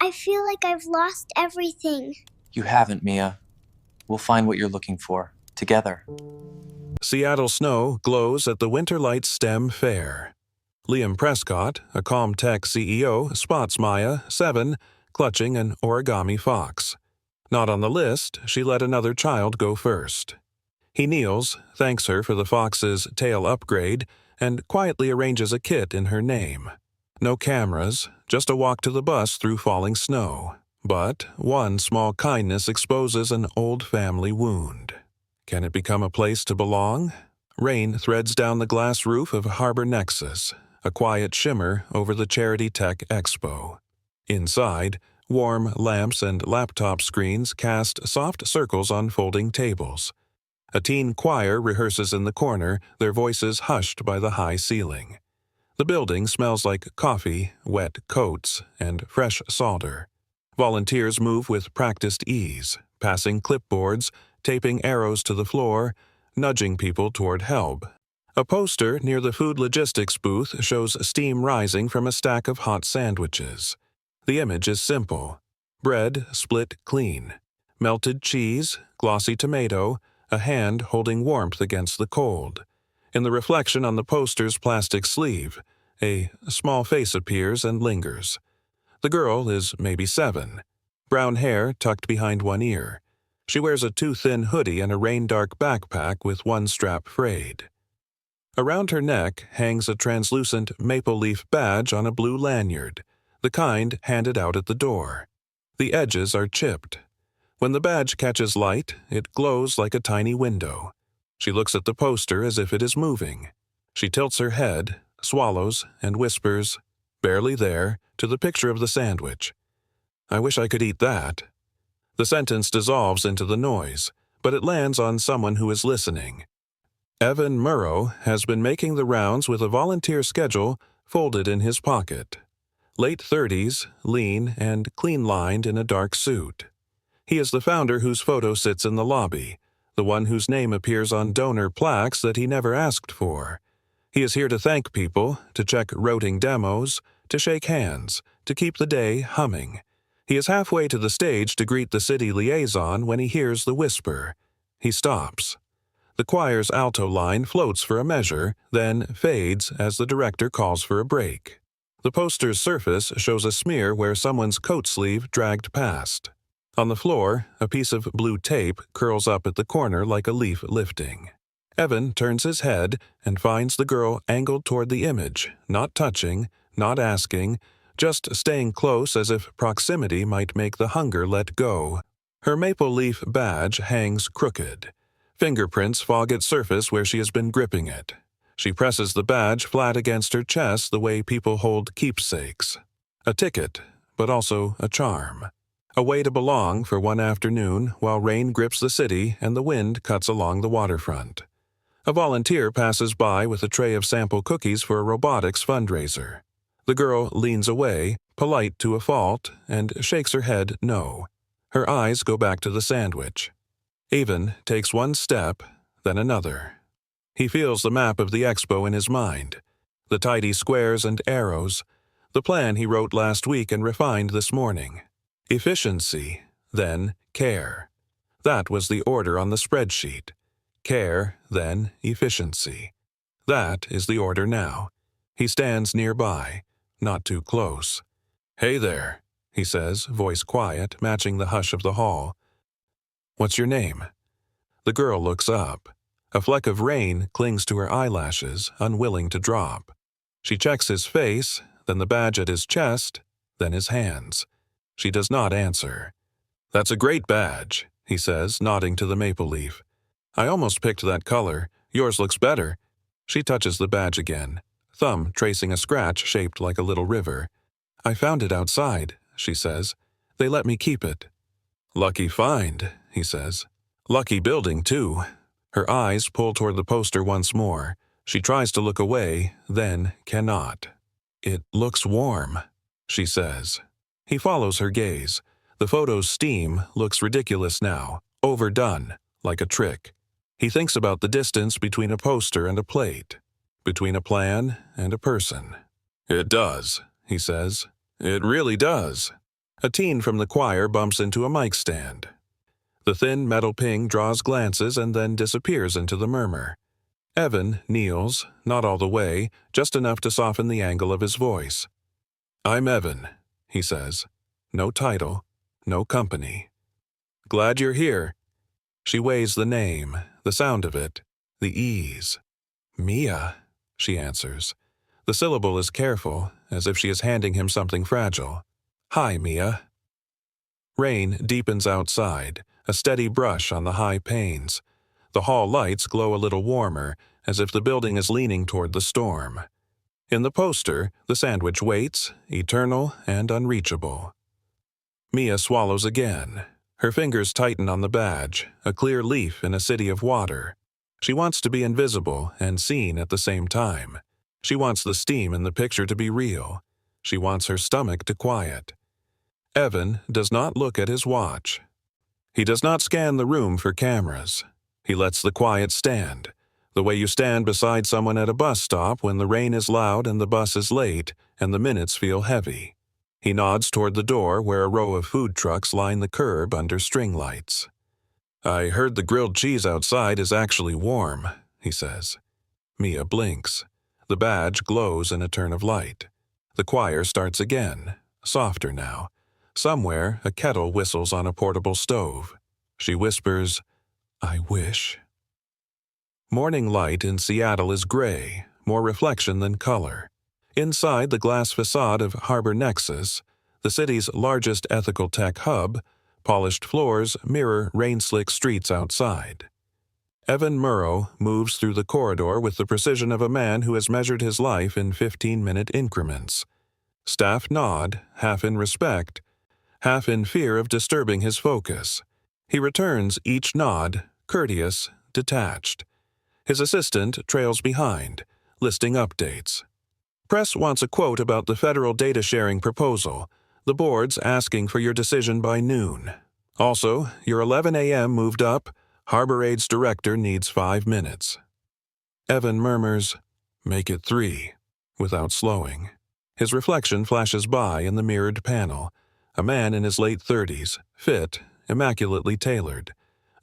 I feel like I've lost everything. You haven't, Mia. We'll find what you're looking for, together. Seattle snow glows at the Winter Lights STEM Fair. Liam Prescott, a ComTech CEO, spots Maya, 7, clutching an origami fox. Not on the list, she let another child go first. He kneels, thanks her for the fox's tail upgrade, and quietly arranges a kit in her name. No cameras, just a walk to the bus through falling snow. But one small kindness exposes an old family wound. Can it become a place to belong? Rain threads down the glass roof of Harbor Nexus, a quiet shimmer over the Charity Tech Expo. Inside, warm lamps and laptop screens cast soft circles on folding tables. A teen choir rehearses in the corner, their voices hushed by the high ceiling. The building smells like coffee, wet coats, and fresh solder. Volunteers move with practiced ease, passing clipboards, taping arrows to the floor, nudging people toward help. A poster near the food logistics booth shows steam rising from a stack of hot sandwiches. The image is simple. Bread split clean. Melted cheese, glossy tomato, a hand holding warmth against the cold. In the reflection on the poster's plastic sleeve, a small face appears and lingers. The girl is maybe 7. Brown hair tucked behind one ear. She wears a too-thin hoodie and a rain-dark backpack with one strap frayed. Around her neck hangs a translucent maple leaf badge on a blue lanyard, the kind handed out at the door. The edges are chipped. When the badge catches light, it glows like a tiny window. She looks at the poster as if it is moving. She tilts her head, swallows, and whispers, "Barely there," to the picture of the sandwich. "I wish I could eat that." The sentence dissolves into the noise, but it lands on someone who is listening. Evan Murrow has been making the rounds with a volunteer schedule folded in his pocket. Late 30s, lean and clean-lined in a dark suit. He is the founder whose photo sits in the lobby, the one whose name appears on donor plaques that he never asked for. He is here to thank people, to check routing demos, to shake hands, to keep the day humming. He is halfway to the stage to greet the city liaison when he hears the whisper. He stops. The choir's alto line floats for a measure, then fades as the director calls for a break. The poster's surface shows a smear where someone's coat sleeve dragged past. On the floor, a piece of blue tape curls up at the corner like a leaf lifting. Evan turns his head and finds the girl angled toward the image, not touching, not asking, just staying close as if proximity might make the hunger let go. Her maple leaf badge hangs crooked. Fingerprints fog its surface where she has been gripping it. She presses the badge flat against her chest the way people hold keepsakes. A ticket, but also a charm. A way to belong for one afternoon while rain grips the city and the wind cuts along the waterfront. A volunteer passes by with a tray of sample cookies for a robotics fundraiser. The girl leans away, polite to a fault, and shakes her head no. Her eyes go back to the sandwich. Evan takes one step, then another. He feels the map of the expo in his mind, the tidy squares and arrows, the plan he wrote last week and refined this morning. Efficiency, then care. That was the order on the spreadsheet. Care, then efficiency. That is the order now. He stands nearby, not too close. "Hey there," he says, voice quiet, matching the hush of the hall. "What's your name?" The girl looks up. A fleck of rain clings to her eyelashes, unwilling to drop. She checks his face, then the badge at his chest, then his hands. She does not answer. "That's a great badge," he says, nodding to the maple leaf. "I almost picked that color. Yours looks better." She touches the badge again, thumb tracing a scratch shaped like a little river. "I found it outside," she says. "They let me keep it." "Lucky find," he says. "Lucky building, too." Her eyes pull toward the poster once more. She tries to look away, then cannot. "It looks warm," she says. He follows her gaze. The photo's steam looks ridiculous now, overdone, like a trick. He thinks about the distance between a poster and a plate, between a plan and a person. "It does," he says. "It really does." A teen from the choir bumps into a mic stand. The thin metal ping draws glances and then disappears into the murmur. Evan kneels, not all the way, just enough to soften the angle of his voice. "I'm Evan," he says. No title, no company. "Glad you're here." She weighs the name, the sound of it, the ease. "Mia," she answers. The syllable is careful, as if she is handing him something fragile. "Hi, Mia." Rain deepens outside, a steady brush on the high panes. The hall lights glow a little warmer, as if the building is leaning toward the storm. In the poster, the sandwich waits, eternal and unreachable. Mia swallows again. Her fingers tighten on the badge, a clear leaf in a city of water. She wants to be invisible and seen at the same time. She wants the steam in the picture to be real. She wants her stomach to quiet. Evan does not look at his watch. He does not scan the room for cameras. He lets the quiet stand, the way you stand beside someone at a bus stop when the rain is loud and the bus is late and the minutes feel heavy. He nods toward the door where a row of food trucks line the curb under string lights. "I heard the grilled cheese outside is actually warm," he says. Mia blinks. The badge glows in a turn of light. The choir starts again, softer now. Somewhere, a kettle whistles on a portable stove. She whispers, "I wish." Morning light in Seattle is gray, more reflection than color. Inside the glass facade of Harbor Nexus, the city's largest ethical tech hub, polished floors mirror rain-slick streets outside. Evan Murrow moves through the corridor with the precision of a man who has measured his life in 15-minute increments. Staff nod, half in respect, half in fear of disturbing his focus. He returns each nod, courteous, detached. His assistant trails behind, listing updates. Press wants a quote about the federal data sharing proposal. The board's asking for your decision by noon. Also, your 11 a.m. moved up. Harbor Aid's director needs 5 minutes. Evan murmurs, "Make it 3, without slowing. His reflection flashes by in the mirrored panel. A man in his late 30s, fit, immaculately tailored.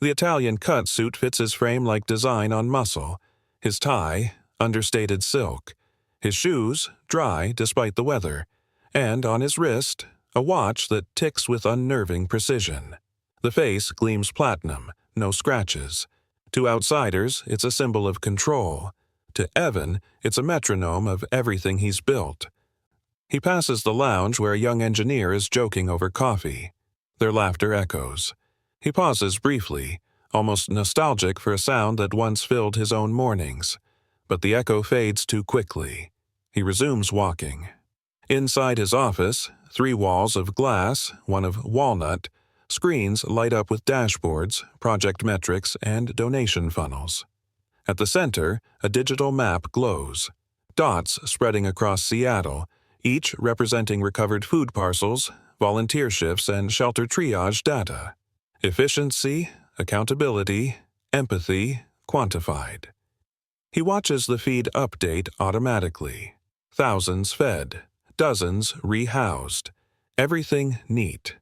The Italian cut suit fits his frame like design on muscle. His tie, understated silk. His shoes, dry despite the weather. And on his wrist, a watch that ticks with unnerving precision. The face gleams platinum, no scratches. To outsiders, it's a symbol of control. To Evan, it's a metronome of everything he's built. He passes the lounge where a young engineer is joking over coffee. Their laughter echoes. He pauses briefly, almost nostalgic for a sound that once filled his own mornings. But the echo fades too quickly. He resumes walking. Inside his office, 3 walls of glass, one of walnut, screens light up with dashboards, project metrics, and donation funnels. At the center, a digital map glows. Dots spreading across Seattle, each representing recovered food parcels, volunteer shifts, and shelter triage data. Efficiency, accountability, empathy, quantified. He watches the feed update automatically. Thousands fed, dozens rehoused, everything neat.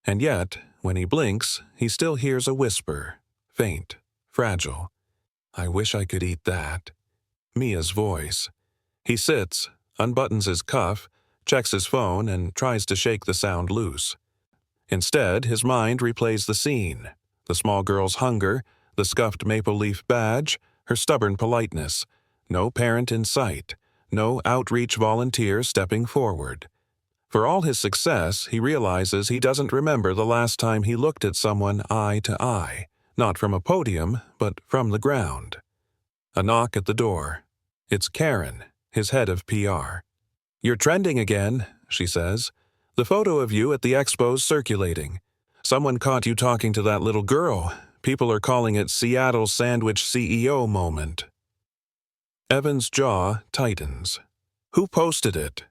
And yet, when he blinks, he still hears a whisper, faint, fragile. "I wish I could eat that." Mia's voice. He sits, unbuttons his cuff, checks his phone, and tries to shake the sound loose. Instead, his mind replays the scene. The small girl's hunger, the scuffed maple leaf badge, her stubborn politeness. No parent in sight. No outreach volunteer stepping forward. For all his success, he realizes he doesn't remember the last time he looked at someone eye to eye, not from a podium, but from the ground. A knock at the door. It's Karen, his head of PR. "You're trending again," she says. "The photo of you at the expo's circulating. Someone caught you talking to that little girl. People are calling it Seattle Sandwich CEO moment." Evan's jaw tightens. "Who posted it?"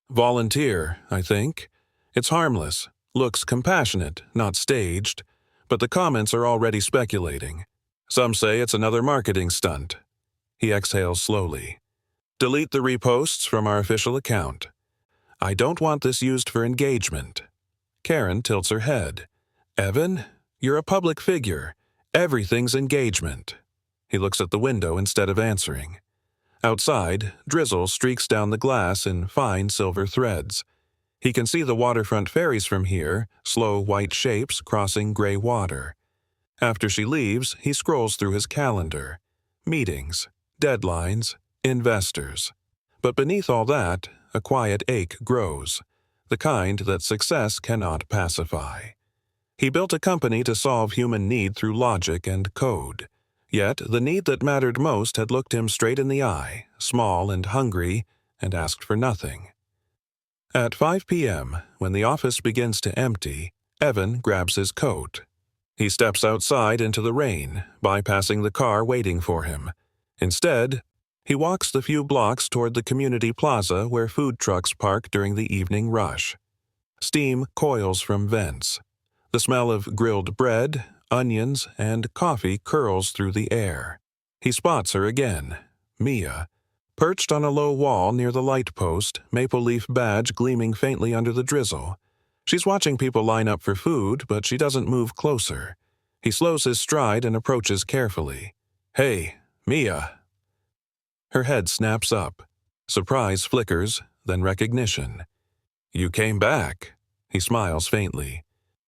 "Volunteer, I think. It's harmless, looks compassionate, not staged, but the comments are already speculating. Some say it's another marketing stunt." He exhales slowly. "Delete the reposts from our official account. I don't want this used for engagement." Karen tilts her head. Evan, you're a public figure. Everything's engagement. He looks at the window instead of answering. Outside, drizzle streaks down the glass in fine silver threads. He can see the waterfront ferries from here, slow white shapes crossing gray water. After she leaves, he scrolls through his calendar. Meetings, deadlines, investors. But beneath all that, a quiet ache grows, the kind that success cannot pacify. He built a company to solve human need through logic and code. Yet the need that mattered most had looked him straight in the eye, small and hungry, and asked for nothing. At 5 p.m., when the office begins to empty, Evan grabs his coat. He steps outside into the rain, bypassing the car waiting for him. Instead, he walks the few blocks toward the community plaza where food trucks park during the evening rush. Steam coils from vents. The smell of grilled bread, onions, and coffee curls through the air. He spots her again, Mia, perched on a low wall near the light post, maple leaf badge gleaming faintly under the drizzle. She's watching people line up for food, but she doesn't move closer. He slows his stride and approaches carefully. Hey, Mia. Her head snaps up. Surprise flickers, then recognition. You came back. He smiles faintly.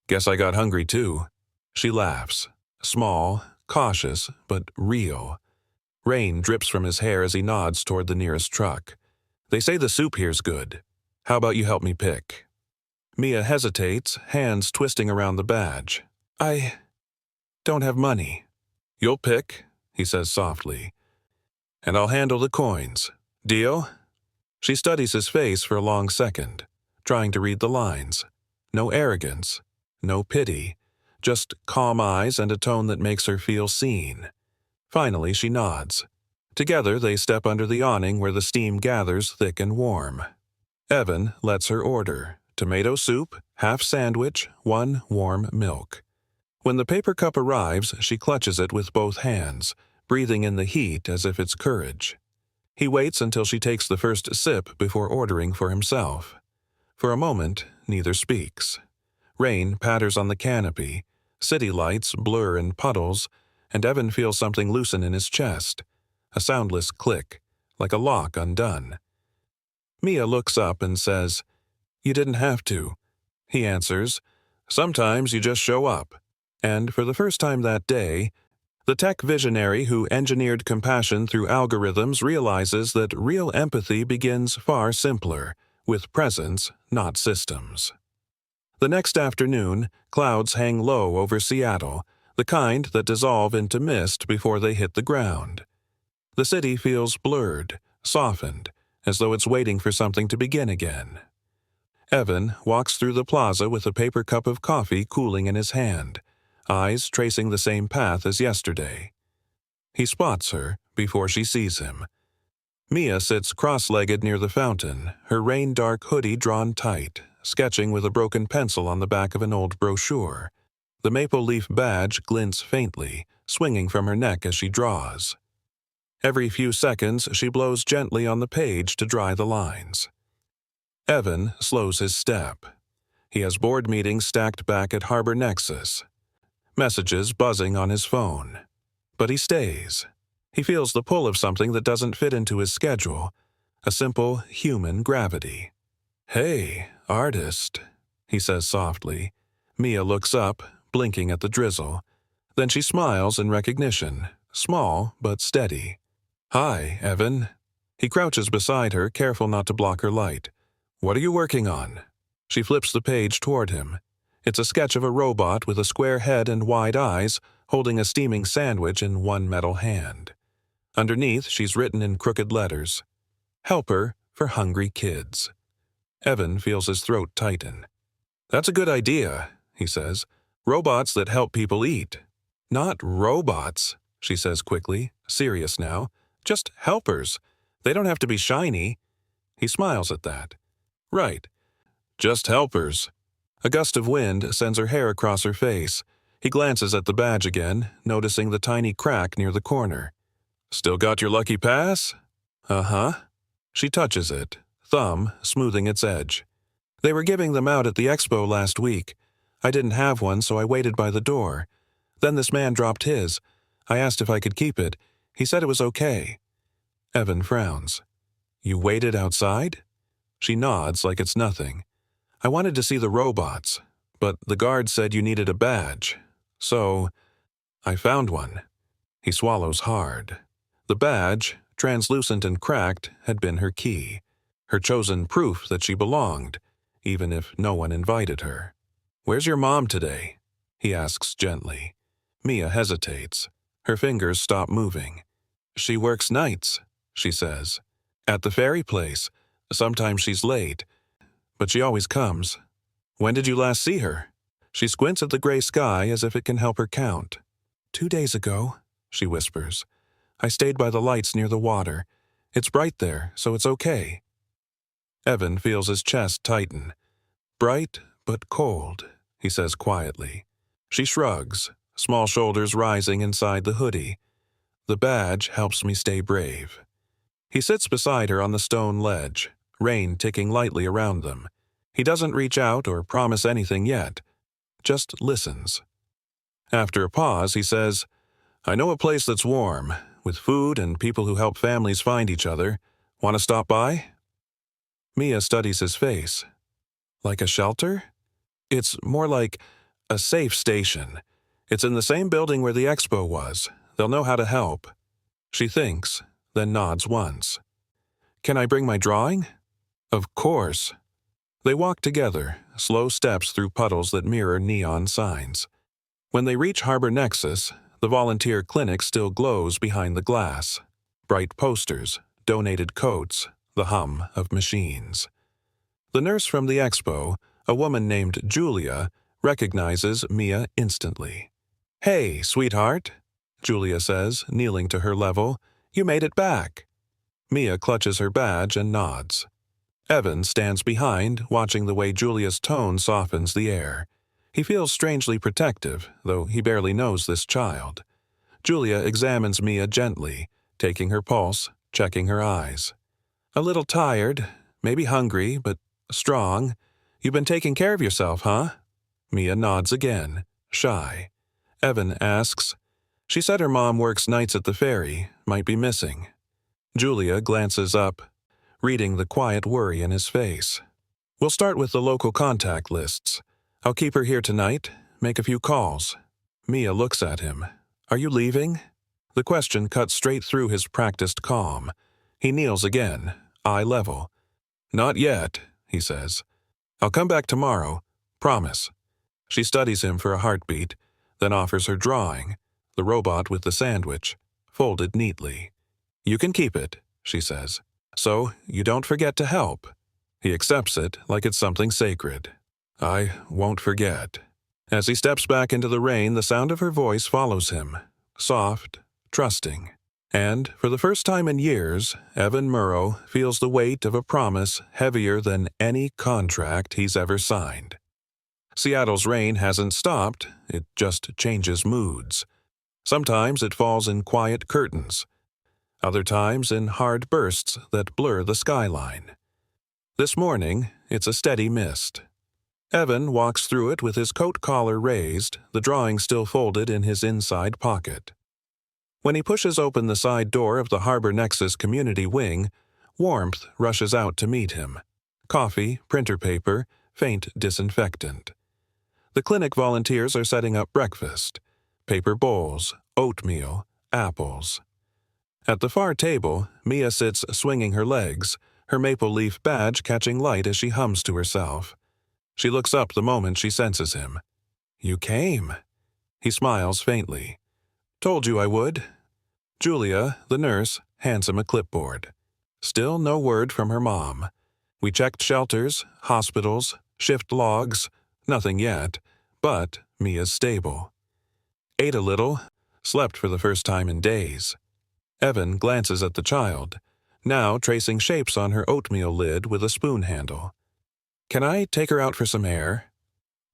Guess I got hungry too. She laughs. Small, cautious, but real. Rain drips from his hair as he nods toward the nearest truck. They say the soup here's good. How about you help me pick? Mia hesitates, hands twisting around the badge. I don't have money. You'll pick, he says softly. And I'll handle the coins. Deal? She studies his face for a long second, trying to read the lines. No arrogance, no pity, just calm eyes and a tone that makes her feel seen. Finally, she nods. Together, they step under the awning where the steam gathers thick and warm. Evan lets her order. Tomato soup, half sandwich, 1 warm milk. When the paper cup arrives, she clutches it with both hands, breathing in the heat as if it's courage. He waits until she takes the first sip before ordering for himself. For a moment, neither speaks. Rain patters on the canopy, city lights blur in puddles, and Evan feels something loosen in his chest. A soundless click, like a lock undone. Mia looks up and says, You didn't have to. He answers, Sometimes you just show up. And for the first time that day, the tech visionary who engineered compassion through algorithms realizes that real empathy begins far simpler, with presence, not systems. The next afternoon, clouds hang low over Seattle, the kind that dissolve into mist before they hit the ground. The city feels blurred, softened, as though it's waiting for something to begin again. Evan walks through the plaza with a paper cup of coffee cooling in his hand, eyes tracing the same path as yesterday. He spots her before she sees him. Mia sits cross-legged near the fountain, her rain-dark hoodie drawn tight, sketching with a broken pencil on the back of an old brochure. The maple leaf badge glints faintly, swinging from her neck as she draws. Every few seconds, she blows gently on the page to dry the lines. Evan slows his step. He has board meetings stacked back at Harbor Nexus, messages buzzing on his phone. But he stays. He feels the pull of something that doesn't fit into his schedule, a simple human gravity. Hey, artist, he says softly. Mia looks up, blinking at the drizzle. Then she smiles in recognition, small but steady. Hi, Evan. He crouches beside her, careful not to block her light. What are you working on? She flips the page toward him. It's a sketch of a robot with a square head and wide eyes, holding a steaming sandwich in one metal hand. Underneath, she's written in crooked letters, Helper for Hungry Kids. Evan feels his throat tighten. That's a good idea, he says. Robots that help people eat. Not robots, she says quickly, serious now. Just helpers. They don't have to be shiny. He smiles at that. Right. Just helpers. A gust of wind sends her hair across her face. He glances at the badge again, noticing the tiny crack near the corner. Still got your lucky pass? Uh-huh. She touches it, thumb smoothing its edge. They were giving them out at the expo last week. I didn't have one, so I waited by the door. Then this man dropped his. I asked if I could keep it. He said it was okay. Evan frowns. You waited outside? She nods like it's nothing. I wanted to see the robots, but the guard said you needed a badge. So, I found one. He swallows hard. The badge, translucent and cracked, had been her key, her chosen proof that she belonged, even if no one invited her. Where's your mom today? He asks gently. Mia hesitates. Her fingers stop moving. She works nights, she says. At the ferry place. Sometimes she's late, but she always comes. When did you last see her? She squints at the gray sky as if it can help her count. 2 days ago, she whispers. I stayed by the lights near the water. It's bright there, so it's okay. Evan feels his chest tighten. Bright, but cold, he says quietly. She shrugs, small shoulders rising inside the hoodie. The badge helps me stay brave. He sits beside her on the stone ledge, rain ticking lightly around them. He doesn't reach out or promise anything yet, just listens. After a pause, he says, I know a place that's warm, with food and people who help families find each other. Want to stop by? Mia studies his face. Like a shelter? It's more like a safe station. It's in the same building where the expo was. They'll know how to help. She thinks, then nods once. Can I bring my drawing? Of course. They walk together, slow steps through puddles that mirror neon signs. When they reach Harbor Nexus, the volunteer clinic still glows behind the glass. Bright posters, donated coats, the hum of machines. The nurse from the expo, a woman named Julia, recognizes Mia instantly. Hey, sweetheart, Julia says, kneeling to her level. You made it back. Mia clutches her badge and nods. Evan stands behind, watching the way Julia's tone softens the air. He feels strangely protective, though he barely knows this child. Julia examines Mia gently, taking her pulse, checking her eyes. A little tired, maybe hungry, but strong. You've been taking care of yourself, huh? Mia nods again, shy. Evan asks, She said her mom works nights at the ferry, might be missing. Julia glances up, reading the quiet worry in his face. We'll start with the local contact lists. I'll keep her here tonight, make a few calls. Mia looks at him. Are you leaving? The question cuts straight through his practiced calm. He kneels again, eye level. Not yet, he says. I'll come back tomorrow, promise. She studies him for a heartbeat, then offers her drawing, the robot with the sandwich, folded neatly. You can keep it, she says. So you don't forget to help. He accepts it like it's something sacred. I won't forget. As he steps back into the rain, the sound of her voice follows him, soft, trusting. And, for the first time in years, Evan Murrow feels the weight of a promise heavier than any contract he's ever signed. Seattle's rain hasn't stopped, it just changes moods. Sometimes it falls in quiet curtains, other times in hard bursts that blur the skyline. This morning, it's a steady mist. Evan walks through it with his coat collar raised, the drawing still folded in his inside pocket. When he pushes open the side door of the Harbor Nexus community wing, warmth rushes out to meet him. Coffee, printer paper, faint disinfectant. The clinic volunteers are setting up breakfast. Paper bowls, oatmeal, apples. At the far table, Mia sits swinging her legs, her maple leaf badge catching light as she hums to herself. She looks up the moment she senses him. You came. He smiles faintly. Told you I would. Julia, the nurse, hands him a clipboard. Still no word from her mom. We checked shelters, hospitals, shift logs. Nothing yet, but Mia's stable. Ate a little, slept for the first time in days. Evan glances at the child, now tracing shapes on her oatmeal lid with a spoon handle. Can I take her out for some air?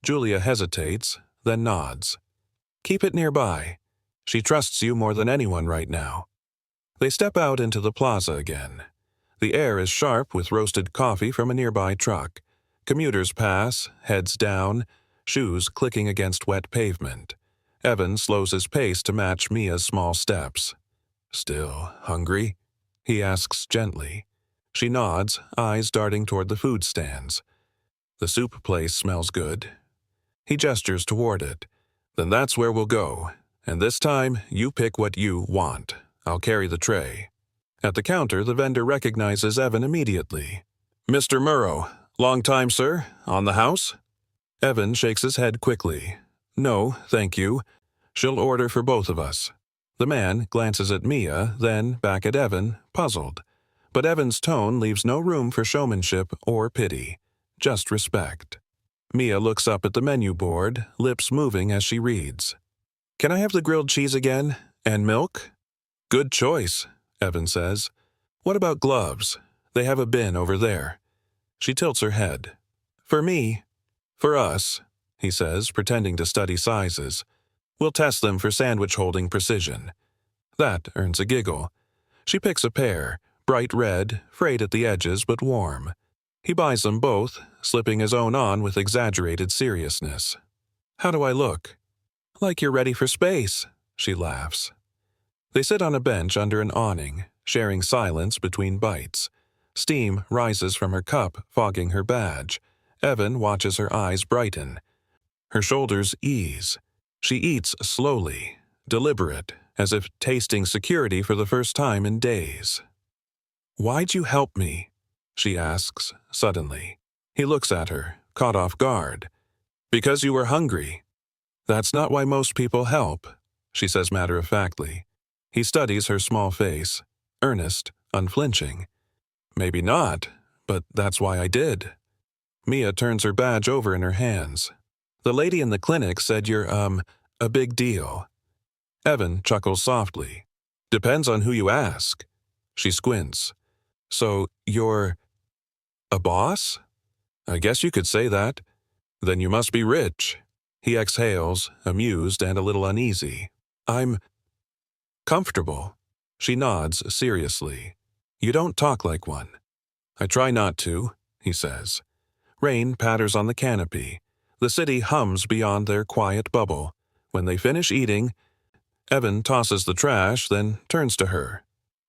Julia hesitates, then nods. Keep it nearby. She trusts you more than anyone right now. They step out into the plaza again. The air is sharp with roasted coffee from a nearby truck. Commuters pass, heads down, shoes clicking against wet pavement. Evan slows his pace to match Mia's small steps. "Still hungry?" he asks gently. She nods, eyes darting toward the food stands. "The soup place smells good." He gestures toward it. "Then that's where we'll go. And this time, you pick what you want. I'll carry the tray." At the counter, the vendor recognizes Evan immediately. "Mr. Murrow, long time, sir. On the house?" Evan shakes his head quickly. "No, thank you. She'll order for both of us." The man glances at Mia, then back at Evan, puzzled. But Evan's tone leaves no room for showmanship or pity, just respect. Mia looks up at the menu board, lips moving as she reads. "Can I have the grilled cheese again? And milk?" "Good choice," Evan says. "What about gloves? They have a bin over there." She tilts her head. "For me?" "For us," he says, pretending to study sizes. "We'll test them for sandwich-holding precision." That earns a giggle. She picks a pair, bright red, frayed at the edges but warm. He buys them both, slipping his own on with exaggerated seriousness. "How do I look?" "Like you're ready for space," she laughs. They sit on a bench under an awning, sharing silence between bites. Steam rises from her cup, fogging her badge. Evan watches her eyes brighten. Her shoulders ease. She eats slowly, deliberate, as if tasting security for the first time in days. "Why'd you help me?" she asks, suddenly. He looks at her, caught off guard. "Because you were hungry." "That's not why most people help," she says matter-of-factly. He studies her small face, earnest, unflinching. "Maybe not, but that's why I did." Mia turns her badge over in her hands. "The lady in the clinic said you're, a big deal." Evan chuckles softly. "Depends on who you ask." She squints. "So, you're a boss?" "I guess you could say that." "Then you must be rich." He exhales, amused and a little uneasy. "I'm comfortable." She nods seriously. "You don't talk like one." "I try not to," he says. Rain patters on the canopy. The city hums beyond their quiet bubble. When they finish eating, Evan tosses the trash, then turns to her.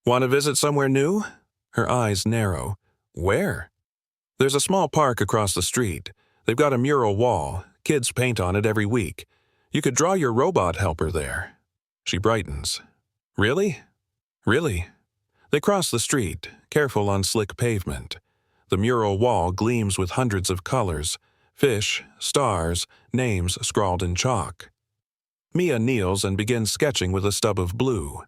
"Want to visit somewhere new?" Her eyes narrow. "Where?" "There's a small park across the street. They've got a mural wall. Kids paint on it every week. You could draw your robot helper there." She brightens. "Really?" "Really." They cross the street, careful on slick pavement. The mural wall gleams with hundreds of colors, fish, stars, names scrawled in chalk. Mia kneels and begins sketching with a stub of blue.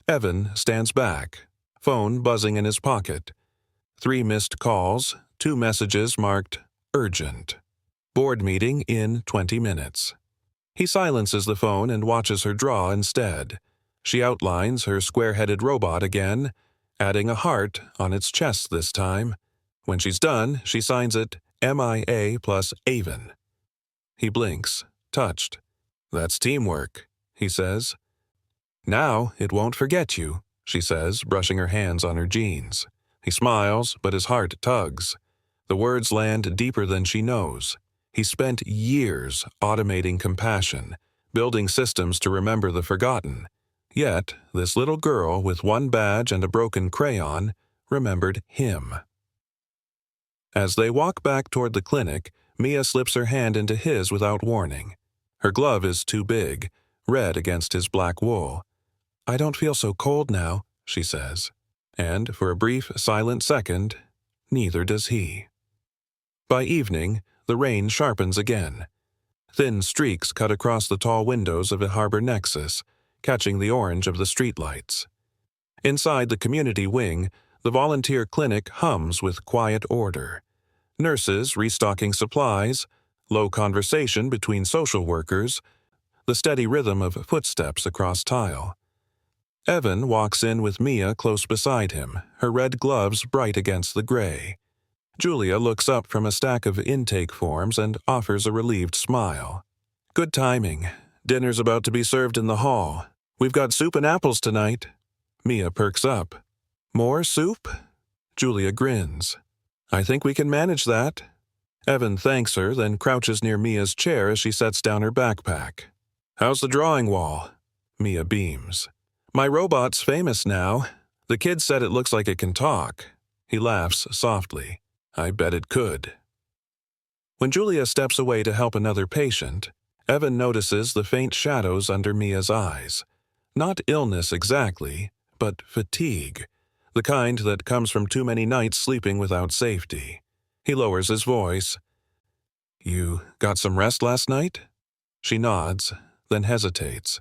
Evan stands back, phone buzzing in his pocket. 3 missed calls, 2 messages marked urgent. Board meeting in 20 minutes. He silences the phone and watches her draw instead. She outlines her square-headed robot again, adding a heart on its chest this time. When she's done, she signs it MIA plus Avon. He blinks, touched. "That's teamwork," he says. "Now it won't forget you," she says, brushing her hands on her jeans. He smiles, but his heart tugs. The words land deeper than she knows. He spent years automating compassion, building systems to remember the forgotten. Yet, this little girl with one badge and a broken crayon remembered him. As they walk back toward the clinic, Mia slips her hand into his without warning. Her glove is too big, red against his black wool. "I don't feel so cold now," she says. And for a brief, silent second, neither does he. By evening, the rain sharpens again. Thin streaks cut across the tall windows of a harbor nexus, catching the orange of the streetlights. Inside the community wing, the volunteer clinic hums with quiet order. Nurses restocking supplies, low conversation between social workers, the steady rhythm of footsteps across tile. Evan walks in with Mia close beside him, her red gloves bright against the gray. Julia looks up from a stack of intake forms and offers a relieved smile. "Good timing. Dinner's about to be served in the hall. We've got soup and apples tonight." Mia perks up. "More soup?" Julia grins. "I think we can manage that." Evan thanks her, then crouches near Mia's chair as she sets down her backpack. "How's the drawing wall?" Mia beams. "My robot's famous now. The kid said it looks like it can talk." He laughs softly. "I bet it could." When Julia steps away to help another patient, Evan notices the faint shadows under Mia's eyes. Not illness exactly, but fatigue, the kind that comes from too many nights sleeping without safety. He lowers his voice. "You got some rest last night?" She nods, then hesitates.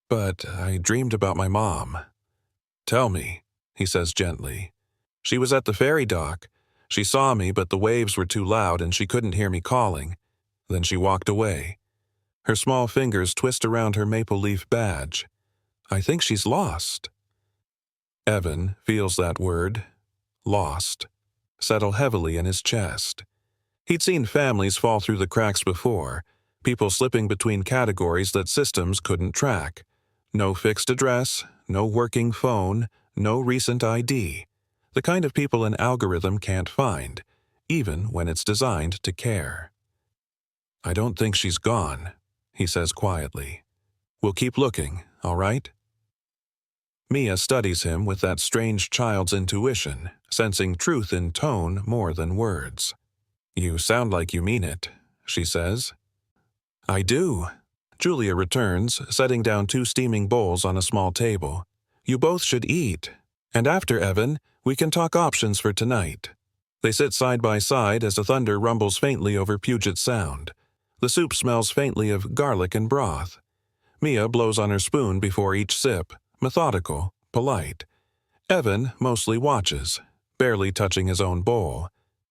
"But I dreamed about my mom." "Tell me," he says gently. "She was at the ferry dock. She saw me, but the waves were too loud and she couldn't hear me calling. Then she walked away." Her small fingers twist around her maple leaf badge. "I think she's lost." Evan feels that word, lost, settle heavily in his chest. He'd seen families fall through the cracks before, people slipping between categories that systems couldn't track. No fixed address, no working phone, no recent ID. The kind of people an algorithm can't find, even when it's designed to care. "I don't think she's gone," he says quietly. "We'll keep looking, all right?" Mia studies him with that strange child's intuition, sensing truth in tone more than words. "You sound like you mean it," she says. "I do," Julia returns, setting down 2 steaming bowls on a small table. "You both should eat. And after, Evan, we can talk options for tonight." They sit side by side as the thunder rumbles faintly over Puget Sound. The soup smells faintly of garlic and broth. Mia blows on her spoon before each sip, methodical, polite. Evan mostly watches, barely touching his own bowl.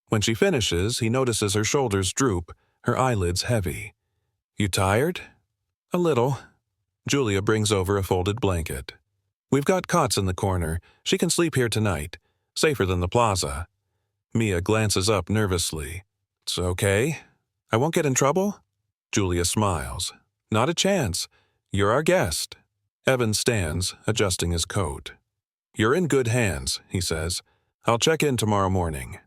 When she finishes, he notices her shoulders droop, her eyelids heavy. "You tired?" "A little." Julia brings over a folded blanket. "We've got cots in the corner. She can sleep here tonight. Safer than the plaza." Mia glances up nervously. "It's okay? I won't get in trouble?" Julia smiles. "Not a chance. You're our guest." Evan stands, adjusting his coat. "You're in good hands," he says. "I'll check in tomorrow morning.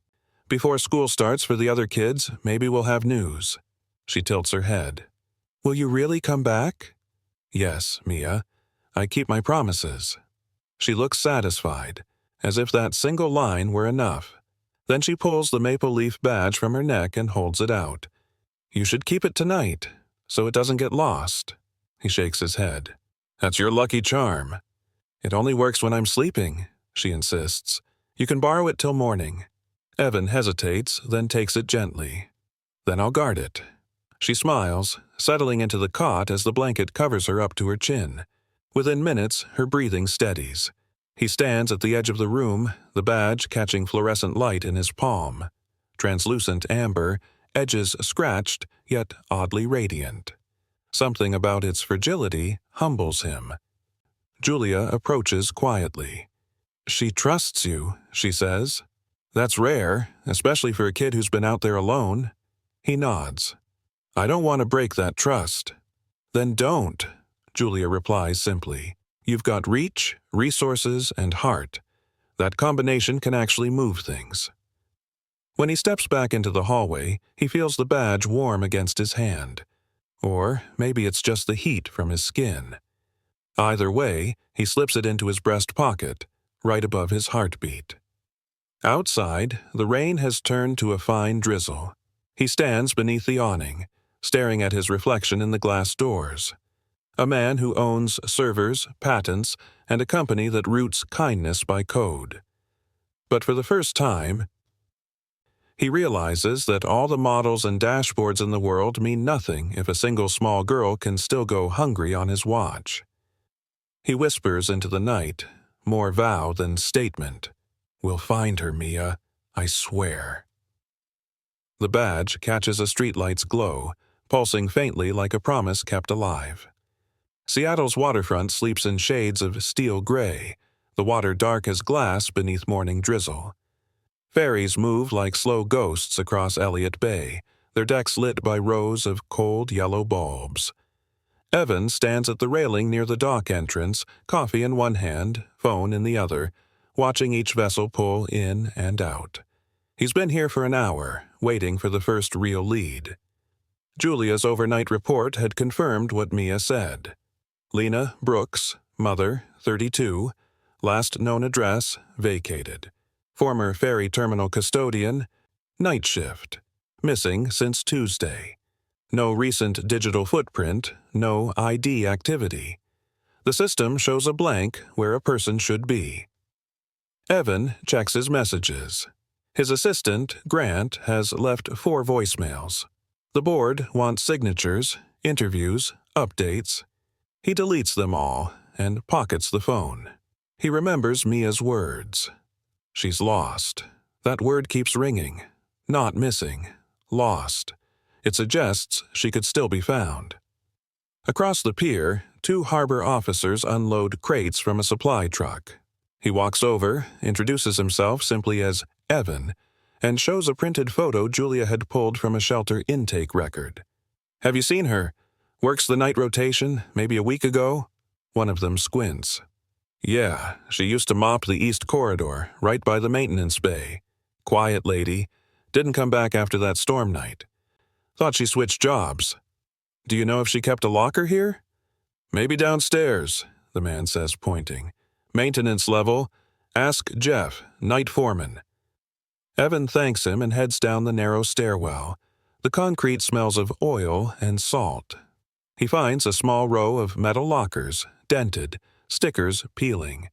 Before school starts for the other kids, maybe we'll have news." She tilts her head. "Will you really come back?" "Yes, Mia. I keep my promises." She looks satisfied, as if that single line were enough. Then she pulls the maple leaf badge from her neck and holds it out. "You should keep it tonight, so it doesn't get lost." He shakes his head. "That's your lucky charm." "It only works when I'm sleeping," she insists. "You can borrow it till morning." Evan hesitates, then takes it gently. "Then I'll guard it." She smiles, settling into the cot as the blanket covers her up to her chin. Within minutes, her breathing steadies. He stands at the edge of the room, the badge catching fluorescent light in his palm. Translucent amber, edges scratched, yet oddly radiant. Something about its fragility humbles him. Julia approaches quietly. "She trusts you," she says. "That's rare, especially for a kid who's been out there alone." He nods. "I don't want to break that trust." "Then don't," Julia replies simply. "You've got reach, resources, and heart. That combination can actually move things." When he steps back into the hallway, he feels the badge warm against his hand. Or maybe it's just the heat from his skin. Either way, he slips it into his breast pocket, right above his heartbeat. Outside, the rain has turned to a fine drizzle. He stands beneath the awning, staring at his reflection in the glass doors. A man who owns servers, patents, and a company that roots kindness by code. But for the first time, he realizes that all the models and dashboards in the world mean nothing if a single small girl can still go hungry on his watch. He whispers into the night, more vow than statement. "We'll find her, Mia, I swear." The badge catches a streetlight's glow, pulsing faintly like a promise kept alive. Seattle's waterfront sleeps in shades of steel gray, the water dark as glass beneath morning drizzle. Ferries move like slow ghosts across Elliott Bay, their decks lit by rows of cold yellow bulbs. Evan stands at the railing near the dock entrance, coffee in one hand, phone in the other, watching each vessel pull in and out. He's been here for an hour, waiting for the first real lead. Julia's overnight report had confirmed what Mia said. Lena Brooks, mother, 32, last known address, vacated. Former ferry terminal custodian, night shift. Missing since Tuesday. No recent digital footprint, no ID activity. The system shows a blank where a person should be. Evan checks his messages. His assistant, Grant, has left 4 voicemails. The board wants signatures, interviews, updates. He deletes them all and pockets the phone. He remembers Mia's words. She's lost. That word keeps ringing. Not missing. Lost. It suggests she could still be found. Across the pier, 2 harbor officers unload crates from a supply truck. He walks over, introduces himself simply as Evan, and shows a printed photo Julia had pulled from a shelter intake record. "Have you seen her? Works the night rotation, maybe a week ago?" One of them squints. "Yeah, she used to mop the east corridor, right by the maintenance bay. Quiet lady. Didn't come back after that storm night. Thought she switched jobs. Do you know if she kept a locker here?" "Maybe downstairs," the man says, pointing. "Maintenance level. Ask Jeff, night foreman." Evan thanks him and heads down the narrow stairwell. The concrete smells of oil and salt. He finds a small row of metal lockers, dented, stickers peeling.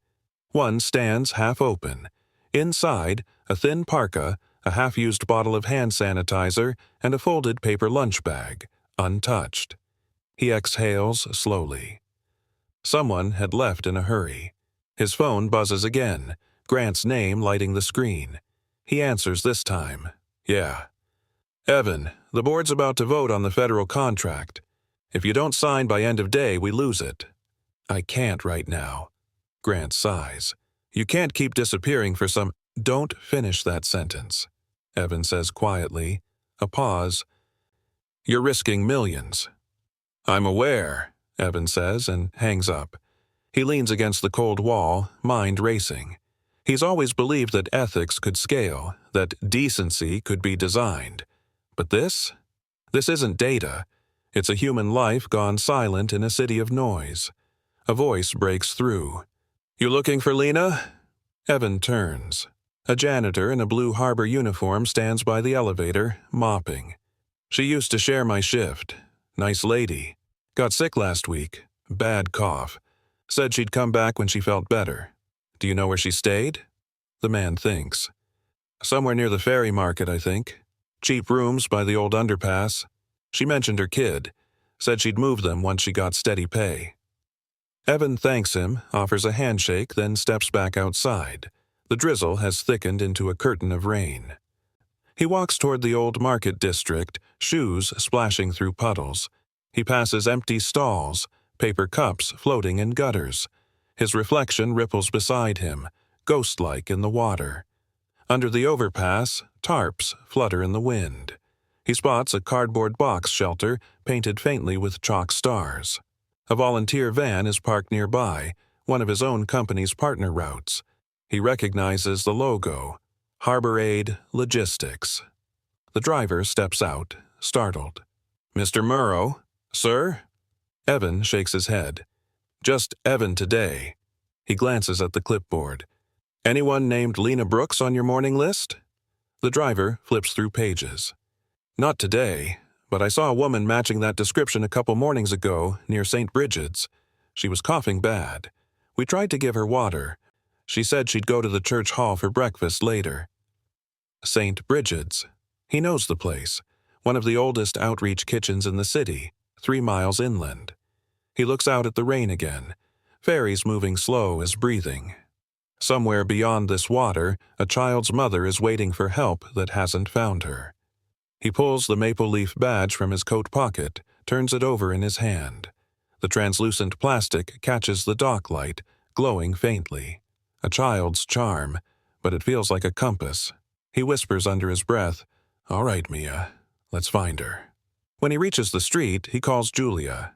One stands half open. Inside, a thin parka, a half-used bottle of hand sanitizer, and a folded paper lunch bag, untouched. He exhales slowly. Someone had left in a hurry. His phone buzzes again, Grant's name lighting the screen. He answers this time. "Yeah. Evan, the board's about to vote on the federal contract. If you don't sign by end of day, we lose it." "I can't right now." Grant sighs. "You can't keep disappearing for some—" "Don't finish that sentence," Evan says quietly. A pause. "You're risking millions." "I'm aware," Evan says and hangs up. He leans against the cold wall, mind racing. He's always believed that ethics could scale, that decency could be designed. But this? This isn't data. It's a human life gone silent in a city of noise. A voice breaks through. "You looking for Lena?" Evan turns. A janitor in a blue harbor uniform stands by the elevator, mopping. "She used to share my shift. Nice lady. Got sick last week. Bad cough. Said she'd come back when she felt better. Do you know where she stayed?" The man thinks. "Somewhere near the ferry market, I think. Cheap rooms by the old underpass. She mentioned her kid. Said she'd move them once she got steady pay." Evan thanks him, offers a handshake, then steps back outside. The drizzle has thickened into a curtain of rain. He walks toward the old market district, shoes splashing through puddles. He passes empty stalls, paper cups floating in gutters. His reflection ripples beside him, ghost-like in the water. Under the overpass, tarps flutter in the wind. He spots a cardboard box shelter painted faintly with chalk stars. A volunteer van is parked nearby, one of his own company's partner routes. He recognizes the logo, Harbor Aid Logistics. The driver steps out, startled. "Mr. Murrow? Sir?" Evan shakes his head. "Just Evan today." He glances at the clipboard. "Anyone named Lena Brooks on your morning list?" The driver flips through pages. "Not today, but I saw a woman matching that description a couple mornings ago near St. Bridget's. She was coughing bad. We tried to give her water. She said she'd go to the church hall for breakfast later." St. Bridget's. He knows the place. One of the oldest outreach kitchens in the city, 3 miles inland. He looks out at the rain again. Ferries moving slow as breathing. Somewhere beyond this water, a child's mother is waiting for help that hasn't found her. He pulls the maple leaf badge from his coat pocket, turns it over in his hand. The translucent plastic catches the dock light, glowing faintly. A child's charm, but it feels like a compass. He whispers under his breath, "All right, Mia, let's find her." When he reaches the street, he calls Julia.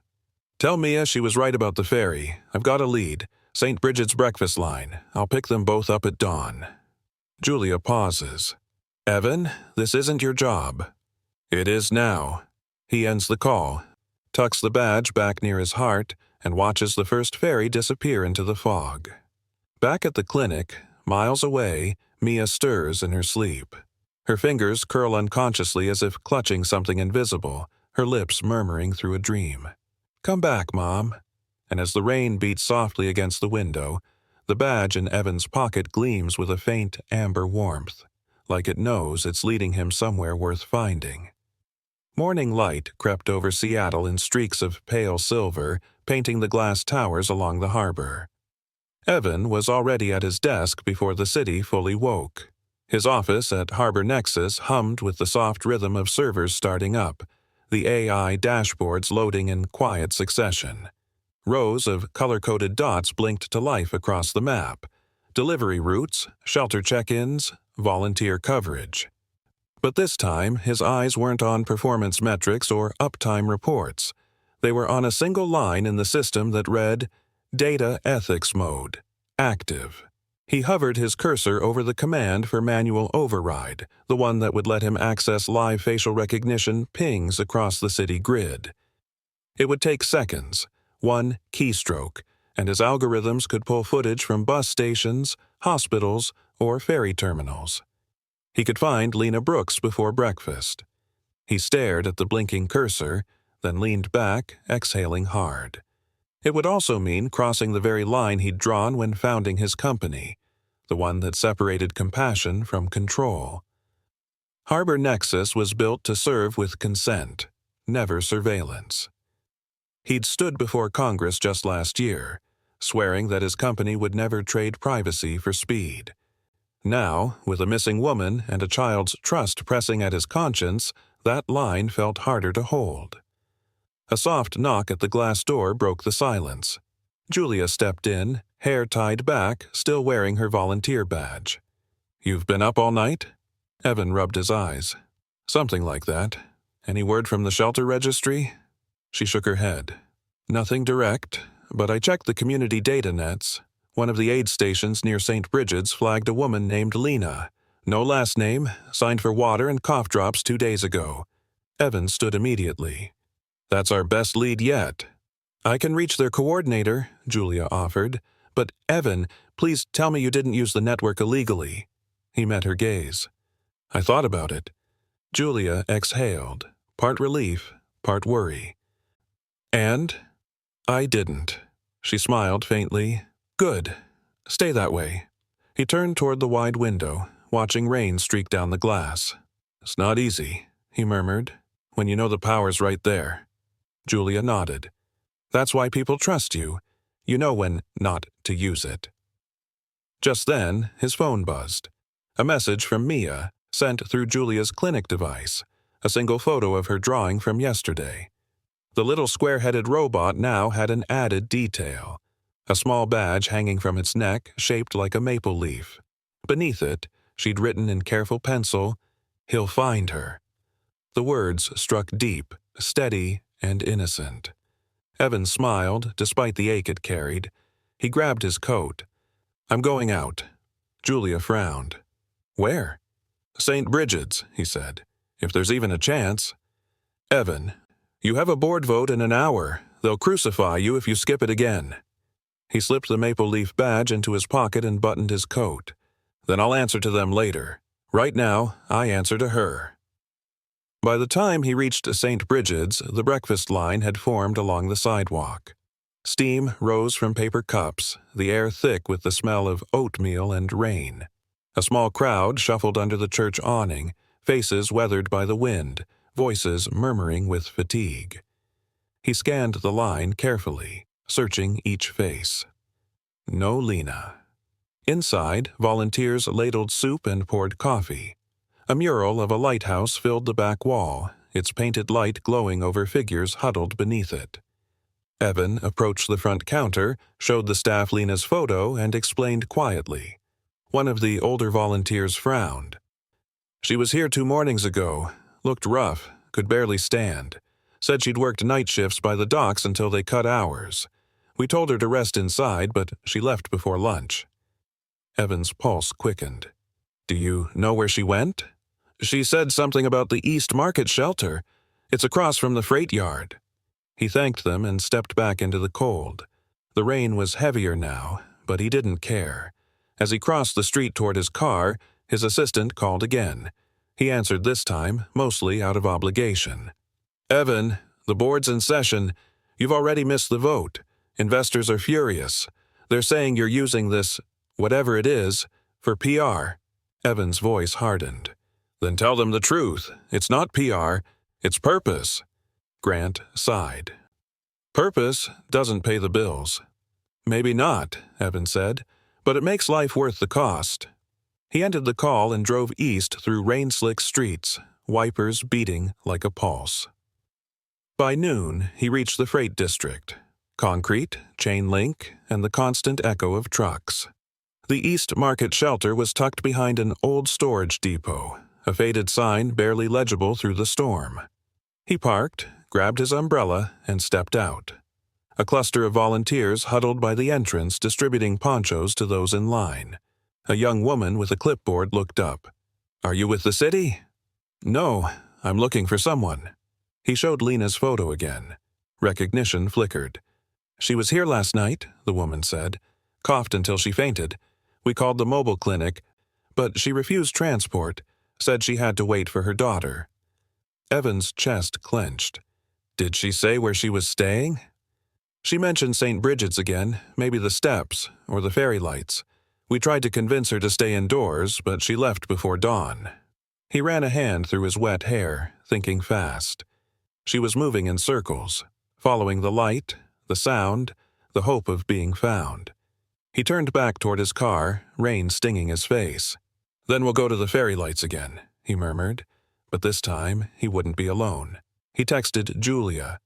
"Tell Mia she was right about the ferry. I've got a lead. St. Bridget's breakfast line. I'll pick them both up at dawn." Julia pauses. "Evan, this isn't your job." "It is now." He ends the call, tucks the badge back near his heart, and watches the first ferry disappear into the fog. Back at the clinic, miles away, Mia stirs in her sleep. Her fingers curl unconsciously as if clutching something invisible, her lips murmuring through a dream. "Come back, Mom." And as the rain beats softly against the window, the badge in Evan's pocket gleams with a faint amber warmth, like it knows it's leading him somewhere worth finding. Morning light crept over Seattle in streaks of pale silver, painting the glass towers along the harbor. Evan was already at his desk before the city fully woke. His office at Harbor Nexus hummed with the soft rhythm of servers starting up, the AI dashboards loading in quiet succession. Rows of color-coded dots blinked to life across the map. Delivery routes, shelter check-ins, volunteer coverage. But this time, his eyes weren't on performance metrics or uptime reports. They were on a single line in the system that read, Data Ethics Mode, Active. He hovered his cursor over the command for manual override, the one that would let him access live facial recognition pings across the city grid. It would take seconds, one keystroke, and his algorithms could pull footage from bus stations, hospitals, or ferry terminals. He could find Lena Brooks before breakfast. He stared at the blinking cursor, then leaned back, exhaling hard. It would also mean crossing the very line he'd drawn when founding his company, the one that separated compassion from control. Harbor Nexus was built to serve with consent, never surveillance. He'd stood before Congress just last year, swearing that his company would never trade privacy for speed. Now, with a missing woman and a child's trust pressing at his conscience, that line felt harder to hold. A soft knock at the glass door broke the silence. Julia stepped in, hair tied back, still wearing her volunteer badge. "You've been up all night?" Evan rubbed his eyes. "Something like that. Any word from the shelter registry?" She shook her head. "Nothing direct, but I checked the community data nets. One of the aid stations near St. Bridget's flagged a woman named Lena. No last name, signed for water and cough drops 2 days ago." Evan stood immediately. "That's our best lead yet." "I can reach their coordinator," Julia offered. "But, Evan, please tell me you didn't use the network illegally." He met her gaze. "I thought about it." Julia exhaled, part relief, part worry. "And? I didn't." She smiled faintly. "Good. Stay that way." He turned toward the wide window, watching rain streak down the glass. "It's not easy," he murmured, "when you know the power's right there." Julia nodded. "That's why people trust you. You know when not to use it." Just then, his phone buzzed. A message from Mia, sent through Julia's clinic device, a single photo of her drawing from yesterday. The little square-headed robot now had an added detail. A small badge hanging from its neck, shaped like a maple leaf. Beneath it, she'd written in careful pencil, "He'll find her." The words struck deep, steady, and innocent. Evan smiled, despite the ache it carried. He grabbed his coat. "I'm going out." Julia frowned. "Where?" "St. Bridget's," he said. "If there's even a chance." "Evan, you have a board vote in an hour. They'll crucify you if you skip it again." He slipped the maple leaf badge into his pocket and buttoned his coat. "Then I'll answer to them later. Right now, I answer to her." By the time he reached St. Bridget's, the breakfast line had formed along the sidewalk. Steam rose from paper cups, the air thick with the smell of oatmeal and rain. A small crowd shuffled under the church awning, faces weathered by the wind, voices murmuring with fatigue. He scanned the line carefully, searching each face. No Lena. Inside, volunteers ladled soup and poured coffee. A mural of a lighthouse filled the back wall, its painted light glowing over figures huddled beneath it. Evan approached the front counter, showed the staff Lena's photo, and explained quietly. One of the older volunteers frowned. "She was here 2 mornings ago, looked rough, could barely stand. Said she'd worked night shifts by the docks until they cut hours. We told her to rest inside, but she left before lunch." Evan's pulse quickened. "Do you know where she went?" She said something about the East Market shelter. It's across from the freight yard. He thanked them and stepped back into the cold. The rain was heavier now, but he didn't care. As he crossed the street toward his car, his assistant called again. He answered this time, mostly out of obligation. "Evan, the board's in session. You've already missed the vote. Investors are furious. They're saying you're using this, whatever it is, for PR." Evan's voice hardened. "Then tell them the truth. It's not PR. It's purpose." Grant sighed. "Purpose doesn't pay the bills." "Maybe not," Evan said, "but it makes life worth the cost." He ended the call and drove east through rain-slick streets, wipers beating like a pulse. By noon, he reached the freight district. Concrete, chain link, and the constant echo of trucks. The East Market shelter was tucked behind an old storage depot, a faded sign barely legible through the storm. He parked, grabbed his umbrella, and stepped out. A cluster of volunteers huddled by the entrance distributing ponchos to those in line. A young woman with a clipboard looked up. "Are you with the city?" "No, I'm looking for someone." He showed Lena's photo again. Recognition flickered. "She was here last night," the woman said. "Coughed until she fainted. We called the mobile clinic, but she refused transport, said she had to wait for her daughter." Evan's chest clenched. "Did she say where she was staying?" "She mentioned St. Bridget's again, maybe the steps, or the fairy lights. We tried to convince her to stay indoors, but she left before dawn." He ran a hand through his wet hair, thinking fast. She was moving in circles, following the light, the sound, the hope of being found. He turned back toward his car, rain stinging his face. "Then we'll go to the fairy lights again," he murmured. But this time, he wouldn't be alone. He texted Julia.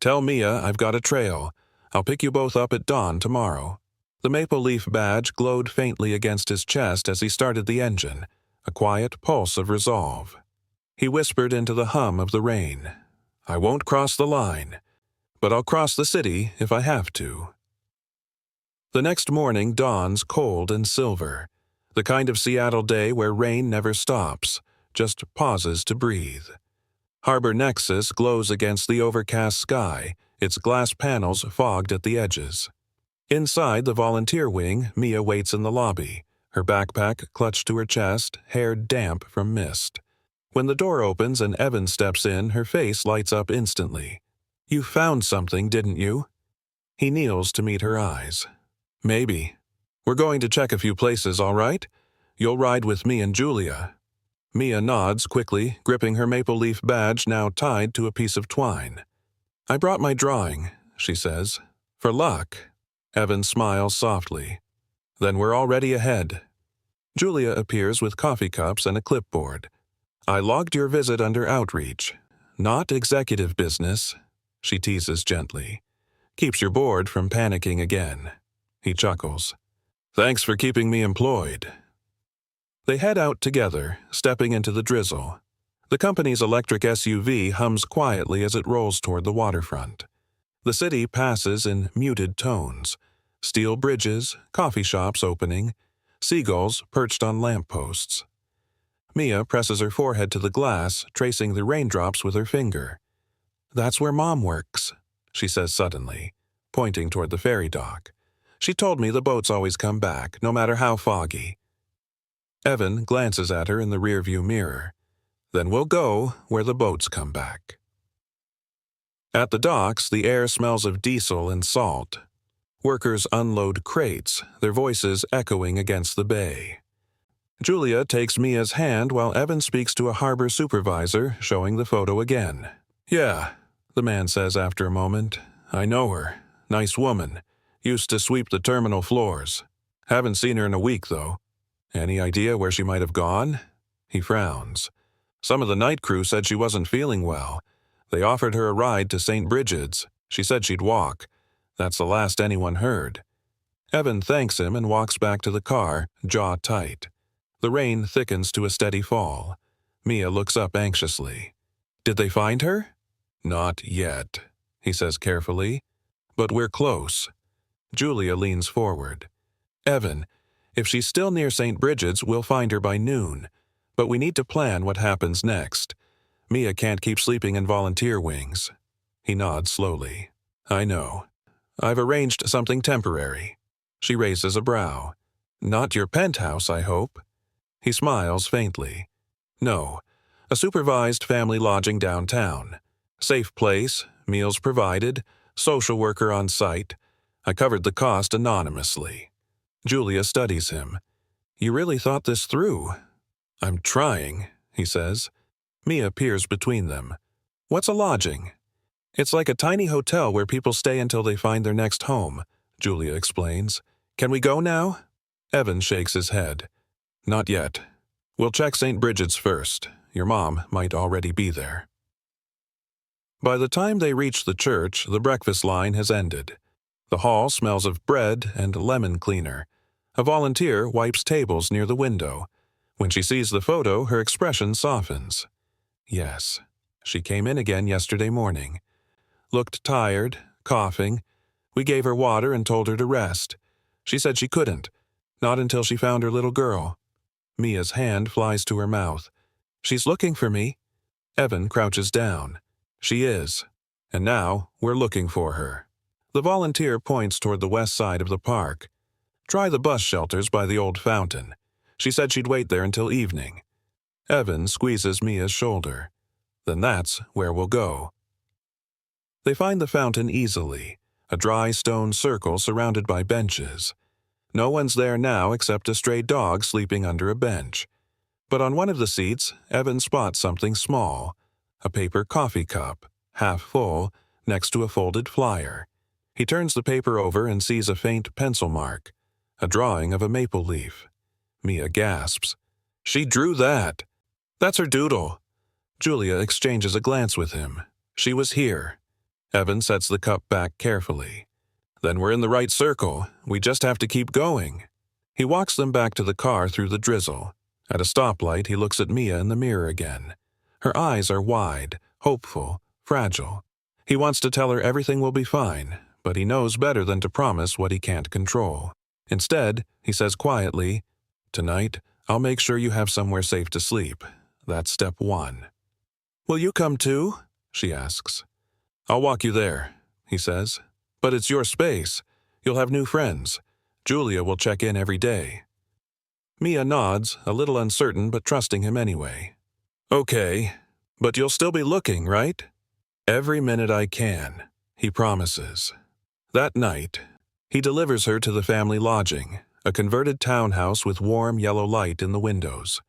"Tell Mia I've got a trail. I'll pick you both up at dawn tomorrow." The maple leaf badge glowed faintly against his chest as he started the engine, a quiet pulse of resolve. He whispered into the hum of the rain. "I won't cross the line, but I'll cross the city if I have to." The next morning dawns cold and silver, the kind of Seattle day where rain never stops, just pauses to breathe. Harbor Nexus glows against the overcast sky, its glass panels fogged at the edges. Inside the volunteer wing, Mia waits in the lobby, her backpack clutched to her chest, hair damp from mist. When the door opens and Evan steps in, her face lights up instantly. "You found something, didn't you?" He kneels to meet her eyes. "Maybe. We're going to check a few places, all right? You'll ride with me and Julia." Mia nods quickly, gripping her maple leaf badge now tied to a piece of twine. "I brought my drawing," she says. "For luck." Evan smiles softly. "Then we're already ahead." Julia appears with coffee cups and a clipboard. "I logged your visit under outreach. Not executive business," she teases gently. "Keeps your board from panicking again." He chuckles. "Thanks for keeping me employed." They head out together, stepping into the drizzle. The company's electric SUV hums quietly as it rolls toward the waterfront. The city passes in muted tones. Steel bridges, coffee shops opening, seagulls perched on lampposts. Mia presses her forehead to the glass, tracing the raindrops with her finger. "That's where Mom works," she says suddenly, pointing toward the ferry dock. "She told me the boats always come back, no matter how foggy." Evan glances at her in the rearview mirror. "Then we'll go where the boats come back." At the docks, the air smells of diesel and salt. Workers unload crates, their voices echoing against the bay. Julia takes Mia's hand while Evan speaks to a harbor supervisor, showing the photo again. "Yeah," the man says after a moment. "I know her. Nice woman. Used to sweep the terminal floors. Haven't seen her in a week, though. Any idea where she might have gone?" He frowns. "Some of the night crew said she wasn't feeling well. They offered her a ride to St. Bridget's. She said she'd walk. That's the last anyone heard." Evan thanks him and walks back to the car, jaw tight. The rain thickens to a steady fall. Mia looks up anxiously. "Did they find her?" "Not yet," he says carefully. "But we're close." Julia leans forward. "Evan, if she's still near St. Bridget's, we'll find her by noon. but we need to plan what happens next. Mia can't keep sleeping in volunteer wings. He nods slowly. I know. I've arranged something temporary. She raises a brow. Not your penthouse, I hope. He smiles faintly. No, a supervised family lodging downtown. Safe place, meals provided, social worker on site. I covered the cost anonymously. Julia studies him. You really thought this through? I'm trying, he says. Mia peers between them. What's a lodging? It's like a tiny hotel where people stay until they find their next home, Julia explains. Can we go now? Evan shakes his head. Not yet. We'll check St. Bridget's first. Your mom might already be there. By the time they reach the church, the breakfast line has ended. The hall smells of bread and lemon cleaner. A volunteer wipes tables near the window. When she sees the photo, her expression softens. Yes, she came in again yesterday morning. Looked tired, coughing. We gave her water and told her to rest. She said she couldn't, not until she found her little girl. Mia's hand flies to her mouth. She's looking for me. Evan crouches down. She is. And now we're looking for her. The volunteer points toward the west side of the park. Try the bus shelters by the old fountain. She said she'd wait there until evening. Evan squeezes Mia's shoulder. Then that's where we'll go. They find the fountain easily, a dry stone circle surrounded by benches. No one's there now except a stray dog sleeping under a bench. But on one of the seats, Evan spots something small, a paper coffee cup, half full, next to a folded flyer. He turns the paper over and sees a faint pencil mark, a drawing of a maple leaf. Mia gasps. She drew that. That's her doodle. Julia exchanges a glance with him. She was here. Evan sets the cup back carefully. Then we're in the right circle. We just have to keep going. He walks them back to the car through the drizzle. At a stoplight, he looks at Mia in the mirror again. Her eyes are wide, hopeful, fragile. He wants to tell her everything will be fine, but he knows better than to promise what he can't control. Instead, he says quietly, Tonight, I'll make sure you have somewhere safe to sleep. That's step one. Will you come too? She asks. I'll walk you there, he says. But it's your space. You'll have new friends. Julia will check in every day. Mia nods, a little uncertain but trusting him anyway. Okay, but you'll still be looking, right? Every minute I can, he promises. That night, he delivers her to the family lodging, a converted townhouse with warm yellow light in the windows.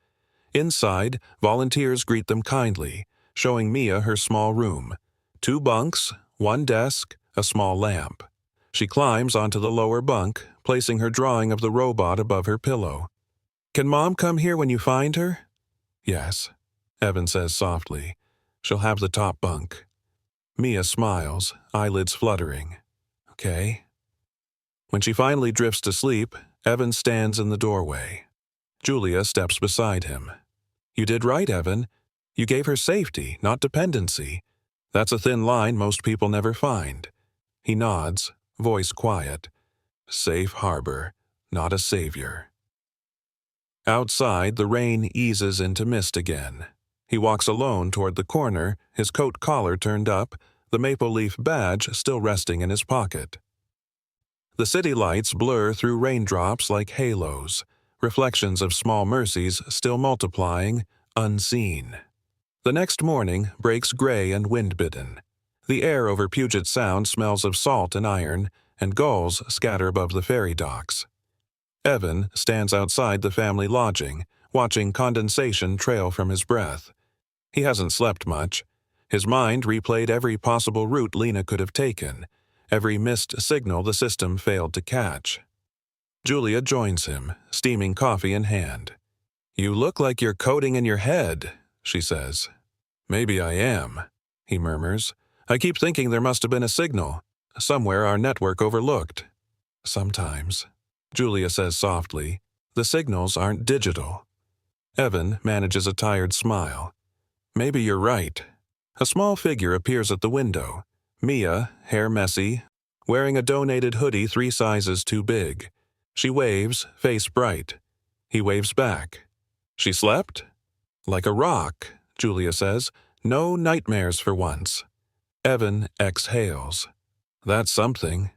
Inside, volunteers greet them kindly, showing Mia her small room. 2 bunks, 1 desk, a small lamp. She climbs onto the lower bunk, placing her drawing of the robot above her pillow. Can Mom come here when you find her? Yes, Evan says softly. She'll have the top bunk. Mia smiles, eyelids fluttering. Okay. When she finally drifts to sleep, Evan stands in the doorway. Julia steps beside him. You did right, Evan. You gave her safety, not dependency. That's a thin line most people never find. He nods, voice quiet. Safe harbor, not a savior. Outside, the rain eases into mist again. He walks alone toward the corner, his coat collar turned up, the maple leaf badge still resting in his pocket. The city lights blur through raindrops like halos, reflections of small mercies still multiplying, unseen. The next morning breaks gray and wind-bitten. The air over Puget Sound smells of salt and iron, and gulls scatter above the ferry docks. Evan stands outside the family lodging, watching condensation trail from his breath. He hasn't slept much. His mind replayed every possible route Lena could have taken, every missed signal the system failed to catch. Julia joins him, steaming coffee in hand. You look like you're coding in your head, she says. Maybe I am, he murmurs. I keep thinking there must have been a signal. Somewhere our network overlooked. Sometimes, Julia says softly, the signals aren't digital. Evan manages a tired smile. Maybe you're right. A small figure appears at the window. Mia, hair messy, wearing a donated hoodie 3 sizes too big. She waves, face bright. He waves back. She slept? Like a rock, Julia says. No nightmares for once. Evan exhales. That's something.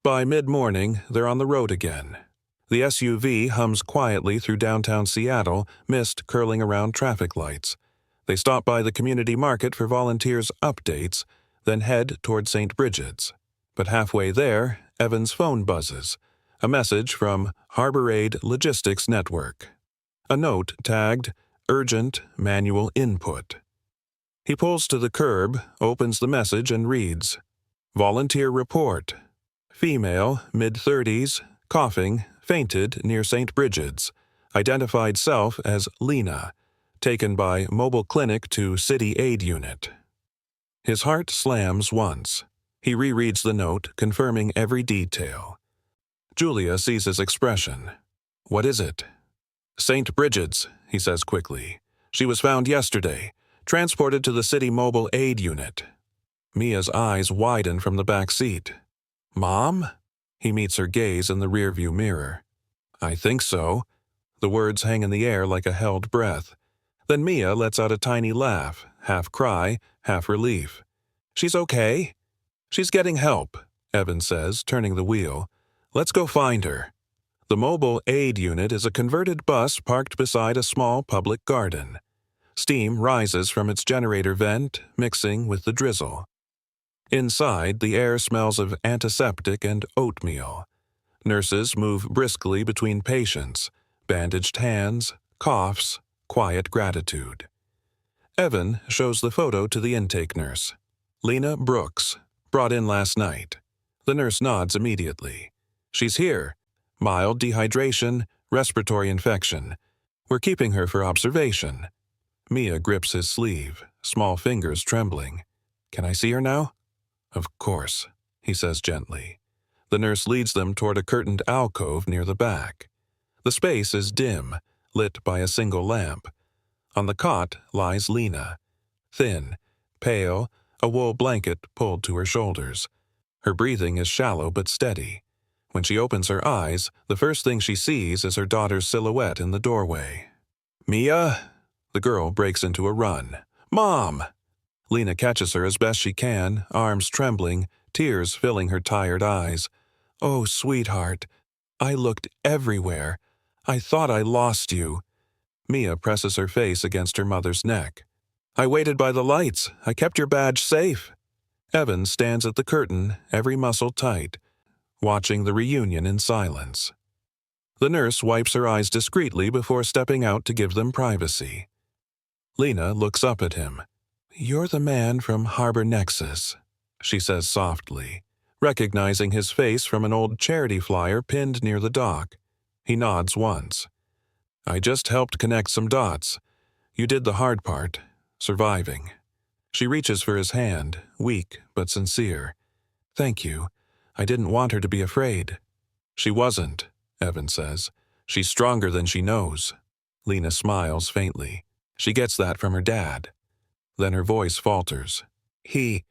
By mid-morning, they're on the road again. The SUV hums quietly through downtown Seattle, mist curling around traffic lights. They stop by the community market for volunteers' updates, then head toward St. Bridget's. But halfway there, Evan's phone buzzes. A message from Harbor Aid Logistics Network. A note tagged, Urgent Manual Input. He pulls to the curb, opens the message, and reads, Volunteer report. Female, mid-30s, coughing, fainted near St. Bridget's. Identified self as Lena. Taken by mobile clinic to city aid unit. His heart slams once. He rereads the note, confirming every detail. Julia sees his expression. What is it? St. Bridget's, he says quickly. She was found yesterday, transported to the city mobile aid unit. Mia's eyes widen from the back seat. Mom? He meets her gaze in the rearview mirror. I think so. The words hang in the air like a held breath. Then Mia lets out a tiny laugh, half cry, half relief. She's okay. She's getting help, Evan says, turning the wheel. Let's go find her. The mobile aid unit is a converted bus parked beside a small public garden. Steam rises from its generator vent, mixing with the drizzle. Inside, the air smells of antiseptic and oatmeal. Nurses move briskly between patients, bandaged hands, coughs, quiet gratitude. Evan shows the photo to the intake nurse. Lena Brooks, brought in last night. The nurse nods immediately. She's here. Mild dehydration, respiratory infection. We're keeping her for observation. Mia grips his sleeve, small fingers trembling. Can I see her now? Of course, he says gently. The nurse leads them toward a curtained alcove near the back. The space is dim, lit by a single lamp. On the cot lies Lena. Thin, pale, a wool blanket pulled to her shoulders. Her breathing is shallow but steady. When she opens her eyes, the first thing she sees is her daughter's silhouette in the doorway. Mia? The girl breaks into a run. Mom! Lena catches her as best she can, arms trembling, tears filling her tired eyes. Oh, sweetheart. I looked everywhere. I thought I lost you. Mia presses her face against her mother's neck. I waited by the lights. I kept your badge safe. Evan stands at the curtain, every muscle tight, watching the reunion in silence. The nurse wipes her eyes discreetly before stepping out to give them privacy. Lena looks up at him. You're the man from Harbor Nexus, she says softly, recognizing his face from an old charity flyer pinned near the dock. He nods once. I just helped connect some dots. You did the hard part, surviving. She reaches for his hand, weak but sincere. Thank you. I didn't want her to be afraid. She wasn't, Evan says. She's stronger than she knows. Lena smiles faintly. She gets that from her dad. Then her voice falters. He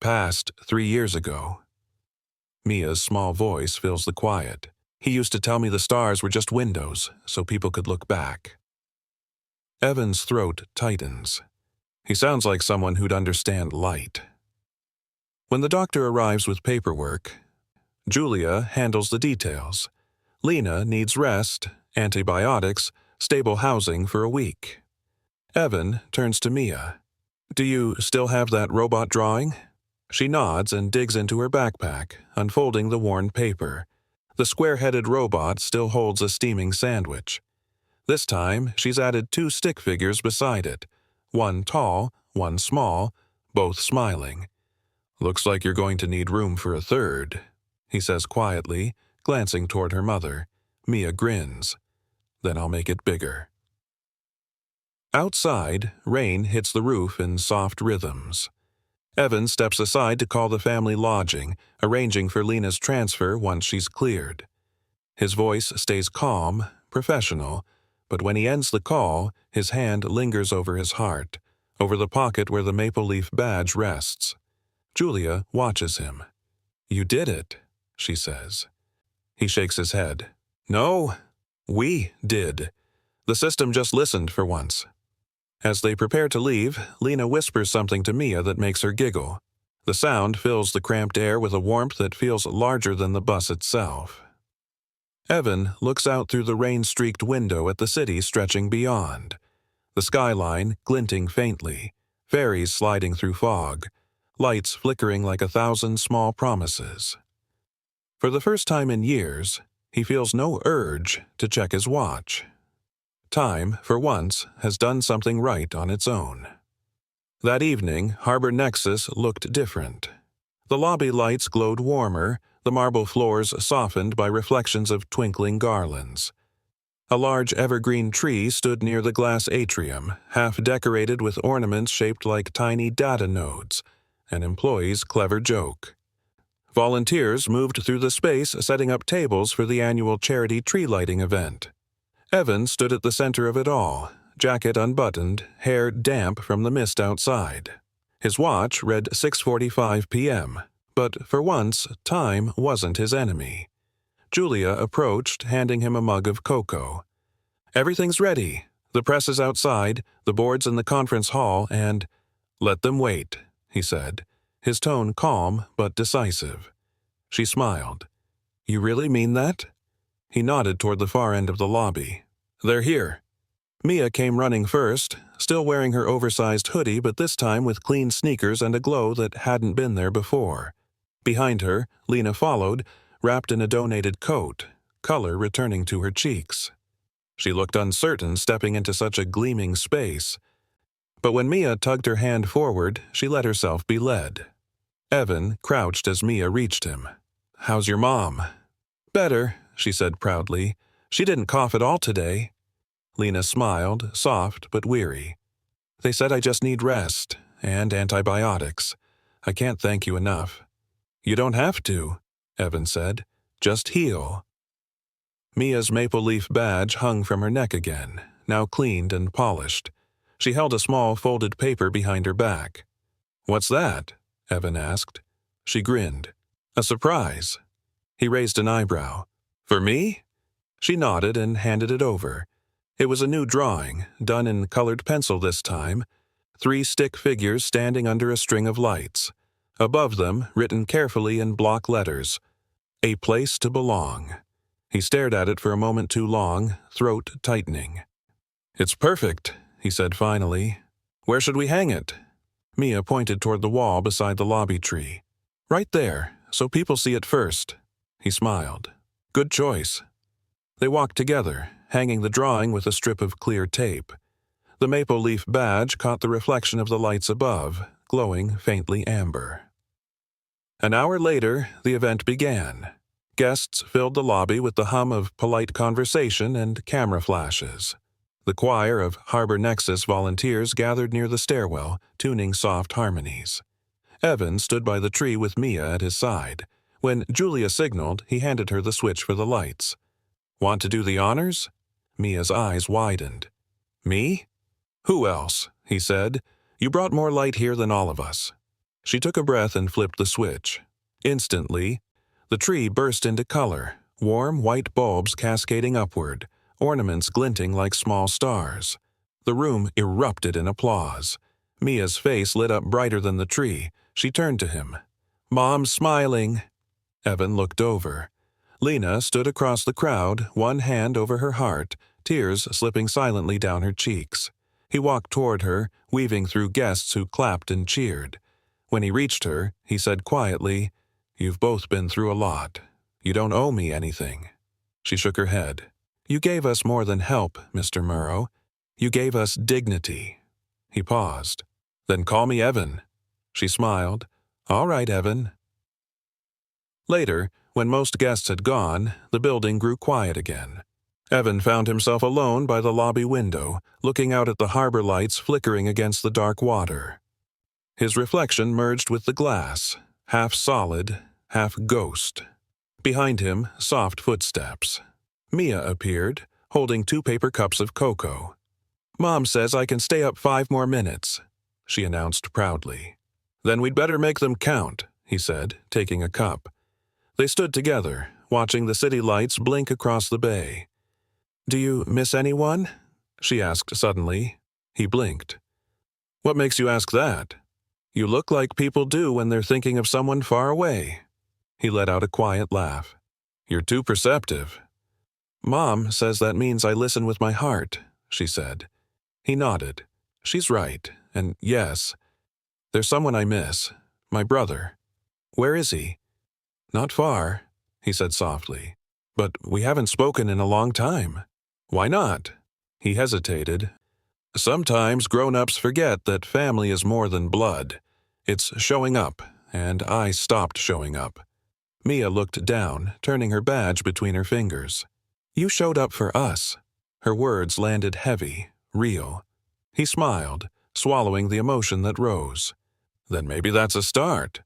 passed 3 years ago. Mia's small voice fills the quiet. He used to tell me the stars were just windows, so people could look back. Evan's throat tightens. He sounds like someone who'd understand light. When the doctor arrives with paperwork, Julia handles the details. Lena needs rest, antibiotics, stable housing for a week. Evan turns to Mia. Do you still have that robot drawing? She nods and digs into her backpack, unfolding the worn paper. The square-headed robot still holds a steaming sandwich. This time, she's added 2 stick figures beside it, one tall, one small, both smiling. Looks like you're going to need room for a third, he says quietly, glancing toward her mother. Mia grins. Then I'll make it bigger. Outside, rain hits the roof in soft rhythms. Evan steps aside to call the family lodging, arranging for Lena's transfer once she's cleared. His voice stays calm, professional, but when he ends the call, his hand lingers over his heart, over the pocket where the maple leaf badge rests. Julia watches him. You did it, she says. He shakes his head. No, we did. The system just listened for once. As they prepare to leave, Lena whispers something to Mia that makes her giggle. The sound fills the cramped air with a warmth that feels larger than the bus itself. Evan looks out through the rain-streaked window at the city stretching beyond. The skyline glinting faintly, ferries sliding through fog, lights flickering like 1,000 small promises. For the first time in years, he feels no urge to check his watch. Time, for once, has done something right on its own. That evening, Harbor Nexus looked different. The lobby lights glowed warmer, the marble floors softened by reflections of twinkling garlands. A large evergreen tree stood near the glass atrium, half decorated with ornaments shaped like tiny data nodes, an employee's clever joke. Volunteers moved through the space, setting up tables for the annual charity tree lighting event. Evan stood at the center of it all, jacket unbuttoned, hair damp from the mist outside. His watch read 6:45 p.m., but for once, time wasn't his enemy. Julia approached, handing him a mug of cocoa. "Everything's ready. The press is outside, the board's in the conference hall, and—" "Let them wait," he said, his tone calm but decisive. She smiled. "You really mean that?" He nodded toward the far end of the lobby. "They're here." Mia came running first, still wearing her oversized hoodie but this time with clean sneakers and a glow that hadn't been there before. Behind her, Lena followed, wrapped in a donated coat, color returning to her cheeks. She looked uncertain stepping into such a gleaming space. But when Mia tugged her hand forward, she let herself be led. Evan crouched as Mia reached him. "How's your mom?" "Better," she said proudly. "She didn't cough at all today." Lena smiled, soft but weary. "They said I just need rest, and antibiotics. I can't thank you enough." "You don't have to," Evan said. "Just heal." Mia's maple leaf badge hung from her neck again, now cleaned and polished. She held a small folded paper behind her back. "What's that?" Evan asked. She grinned. "A surprise." He raised an eyebrow. "For me?" She nodded and handed it over. It was a new drawing, done in colored pencil this time. 3 stick figures standing under a string of lights. Above them, written carefully in block letters, "A place to belong." He stared at it for a moment too long, throat tightening. "It's perfect," he said finally. "Where should we hang it?" Mia pointed toward the wall beside the lobby tree. "Right there, so people see it first." He smiled. "Good choice." They walked together, hanging the drawing with a strip of clear tape. The maple leaf badge caught the reflection of the lights above, glowing faintly amber. An hour later, the event began. Guests filled the lobby with the hum of polite conversation and camera flashes. The choir of Harbor Nexus volunteers gathered near the stairwell, tuning soft harmonies. Evan stood by the tree with Mia at his side. When Julia signaled, he handed her the switch for the lights. "Want to do the honors?" Mia's eyes widened. "Me?" "Who else?" he said. "You brought more light here than all of us." She took a breath and flipped the switch. Instantly, the tree burst into color, warm white bulbs cascading upward, ornaments glinting like small stars. The room erupted in applause. Mia's face lit up brighter than the tree. She turned to him. "Mom's smiling." Evan looked over. Lena stood across the crowd, one hand over her heart, tears slipping silently down her cheeks. He walked toward her, weaving through guests who clapped and cheered. When he reached her, he said quietly, "You've both been through a lot. You don't owe me anything." She shook her head. "You gave us more than help, Mr. Murrow. You gave us dignity." He paused. "Then call me Evan." She smiled. "All right, Evan." Later, when most guests had gone, the building grew quiet again. Evan found himself alone by the lobby window, looking out at the harbor lights flickering against the dark water. His reflection merged with the glass, half solid, half ghost. Behind him, soft footsteps. Mia appeared, holding 2 paper cups of cocoa. "Mom says I can stay up 5 more minutes," she announced proudly. "Then we'd better make them count," he said, taking a cup. They stood together, watching the city lights blink across the bay. "Do you miss anyone?" she asked suddenly. He blinked. What makes you ask that? You look like people do when they're thinking of someone far away. He let out a quiet laugh. You're too perceptive. Mom says that means I listen with my heart, she said. He nodded. She's right, and yes, there's someone I miss. My brother. Where is he? Not far, he said softly. But we haven't spoken in a long time. Why not? He hesitated. Sometimes grown-ups forget that family is more than blood. It's showing up, and I stopped showing up. Mia looked down, turning her badge between her fingers. You showed up for us. Her words landed heavy, real. He smiled, swallowing the emotion that rose. Then maybe that's a start.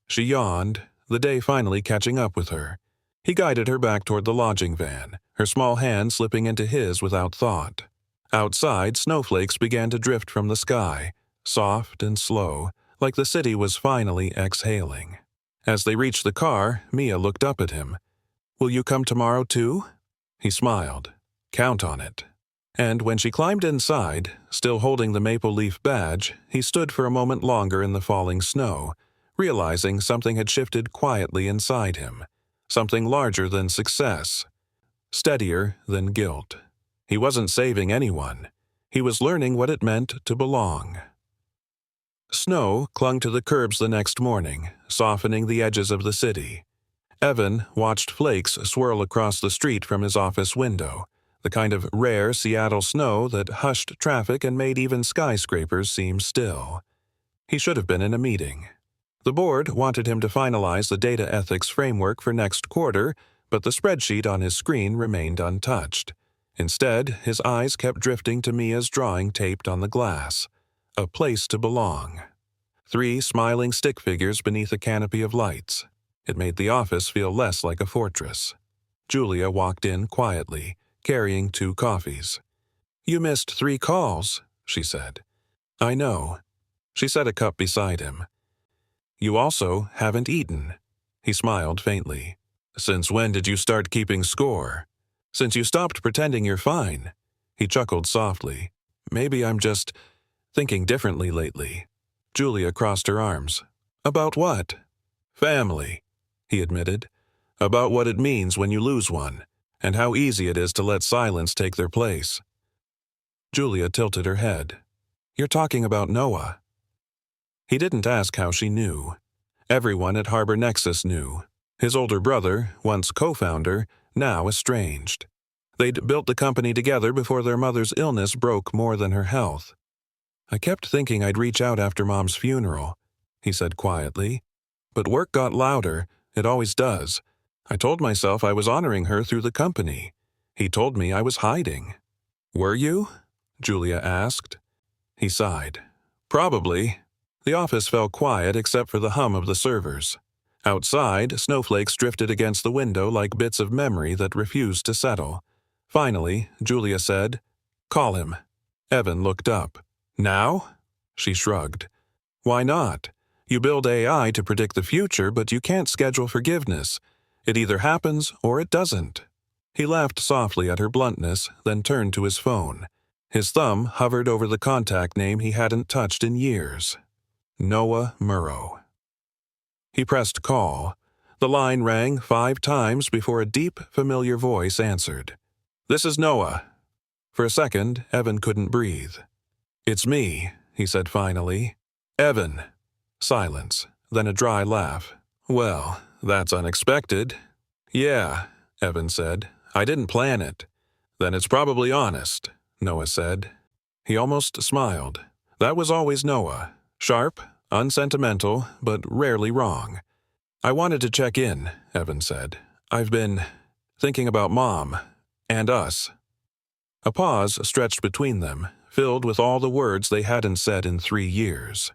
She yawned, the day finally catching up with her. He guided her back toward the lodging van, her small hand slipping into his without thought. Outside, snowflakes began to drift from the sky, soft and slow, like the city was finally exhaling. As they reached the car, Mia looked up at him. Will you come tomorrow too? He smiled. Count on it. And when she climbed inside, still holding the maple leaf badge, he stood for a moment longer in the falling snow, realizing something had shifted quietly inside him, something larger than success, steadier than guilt. He wasn't saving anyone. He was learning what it meant to belong. Snow clung to the curbs the next morning, softening the edges of the city. Evan watched flakes swirl across the street from his office window, the kind of rare Seattle snow that hushed traffic and made even skyscrapers seem still. He should have been in a meeting. The board wanted him to finalize the data ethics framework for next quarter, but the spreadsheet on his screen remained untouched. Instead, his eyes kept drifting to Mia's drawing taped on the glass. A place to belong. 3 smiling stick figures beneath a canopy of lights. It made the office feel less like a fortress. Julia walked in quietly, carrying 2 coffees. You missed 3 calls, she said. I know. She set a cup beside him. You also haven't eaten. He smiled faintly. Since when did you start keeping score? Since you stopped pretending you're fine. He chuckled softly. Maybe I'm just thinking differently lately. Julia crossed her arms. About what? Family, he admitted. About what it means when you lose one, and how easy it is to let silence take their place. Julia tilted her head. You're talking about Noah. He didn't ask how she knew. Everyone at Harbor Nexus knew. His older brother, once co-founder, now estranged. They'd built the company together before their mother's illness broke more than her health. I kept thinking I'd reach out after Mom's funeral, he said quietly. But work got louder. It always does. I told myself I was honoring her through the company. He told me I was hiding. Were you? Julia asked. He sighed. Probably. The office fell quiet except for the hum of the servers. Outside, snowflakes drifted against the window like bits of memory that refused to settle. Finally, Julia said, Call him. Evan looked up. Now? She shrugged. Why not? You build AI to predict the future, but you can't schedule forgiveness. It either happens or it doesn't. He laughed softly at her bluntness, then turned to his phone. His thumb hovered over the contact name he hadn't touched in years. Noah Murrow. He pressed call. The line rang 5 times before a deep, familiar voice answered. This is Noah. For a second, Evan couldn't breathe. It's me, he said finally. Evan. Silence, then a dry laugh. Well, that's unexpected. Yeah, Evan said. I didn't plan it. Then it's probably honest, Noah said. He almost smiled. That was always Noah. Sharp, unsentimental, but rarely wrong. I wanted to check in, Evan said. I've been thinking about Mom and us. A pause stretched between them, filled with all the words they hadn't said in 3 years.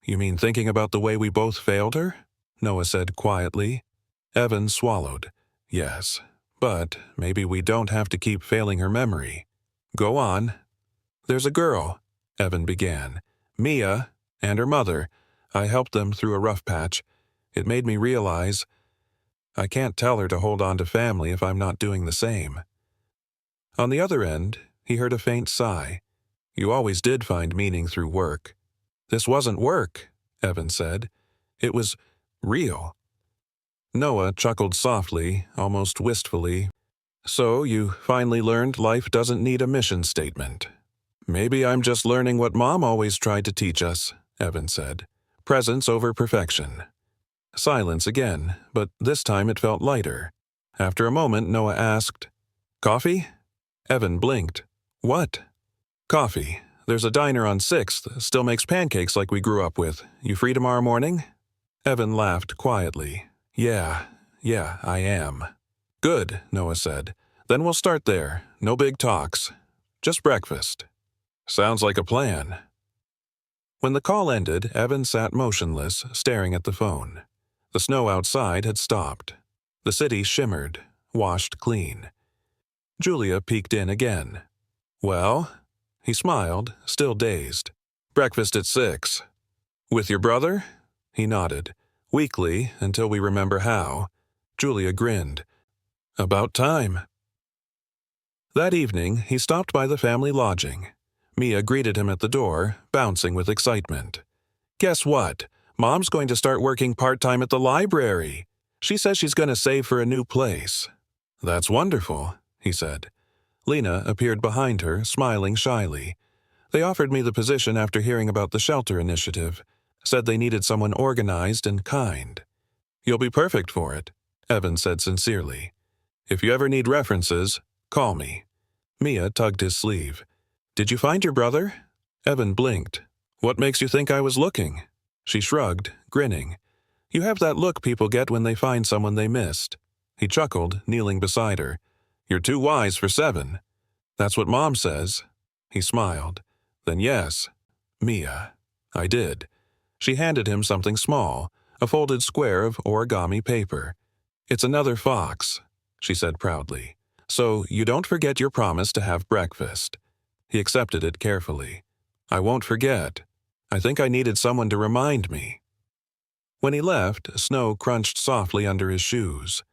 You mean thinking about the way we both failed her? Noah said quietly. Evan swallowed. Yes, but maybe we don't have to keep failing her memory. Go on. There's a girl, Evan began. Mia, and her mother. I helped them through a rough patch. It made me realize I can't tell her to hold on to family if I'm not doing the same. On the other end, he heard a faint sigh. You always did find meaning through work. This wasn't work, Evan said. It was real. Noah chuckled softly, almost wistfully. So you finally learned life doesn't need a mission statement. Maybe I'm just learning what Mom always tried to teach us, Evan said. Presence over perfection. Silence again, but this time it felt lighter. After a moment, Noah asked, Coffee? Evan blinked. What? Coffee. There's a diner on 6th, still makes pancakes like we grew up with. You free tomorrow morning? Evan laughed quietly. Yeah, I am. Good, Noah said. Then we'll start there. No big talks. Just breakfast. Sounds like a plan. When the call ended, Evan sat motionless, staring at the phone. The snow outside had stopped. The city shimmered, washed clean. Julia peeked in again. Well? He smiled, still dazed. Breakfast at 6. With your brother? He nodded. Weakly, until we remember how. Julia grinned. About time. That evening, he stopped by the family lodging. Mia greeted him at the door, bouncing with excitement. Guess what? Mom's going to start working part-time at the library. She says she's going to save for a new place. That's wonderful, he said. Lena appeared behind her, smiling shyly. They offered me the position after hearing about the shelter initiative. Said they needed someone organized and kind. You'll be perfect for it, Evan said sincerely. If you ever need references, call me. Mia tugged his sleeve. Did you find your brother? Evan blinked. What makes you think I was looking? She shrugged, grinning. You have that look people get when they find someone they missed. He chuckled, kneeling beside her. You're too wise for 7. That's what Mom says. He smiled. Then yes, Mia. I did. She handed him something small, a folded square of origami paper. It's another fox, she said proudly. So you don't forget your promise to have breakfast. He accepted it carefully. I won't forget. I think I needed someone to remind me. When he left, snow crunched softly under his shoes.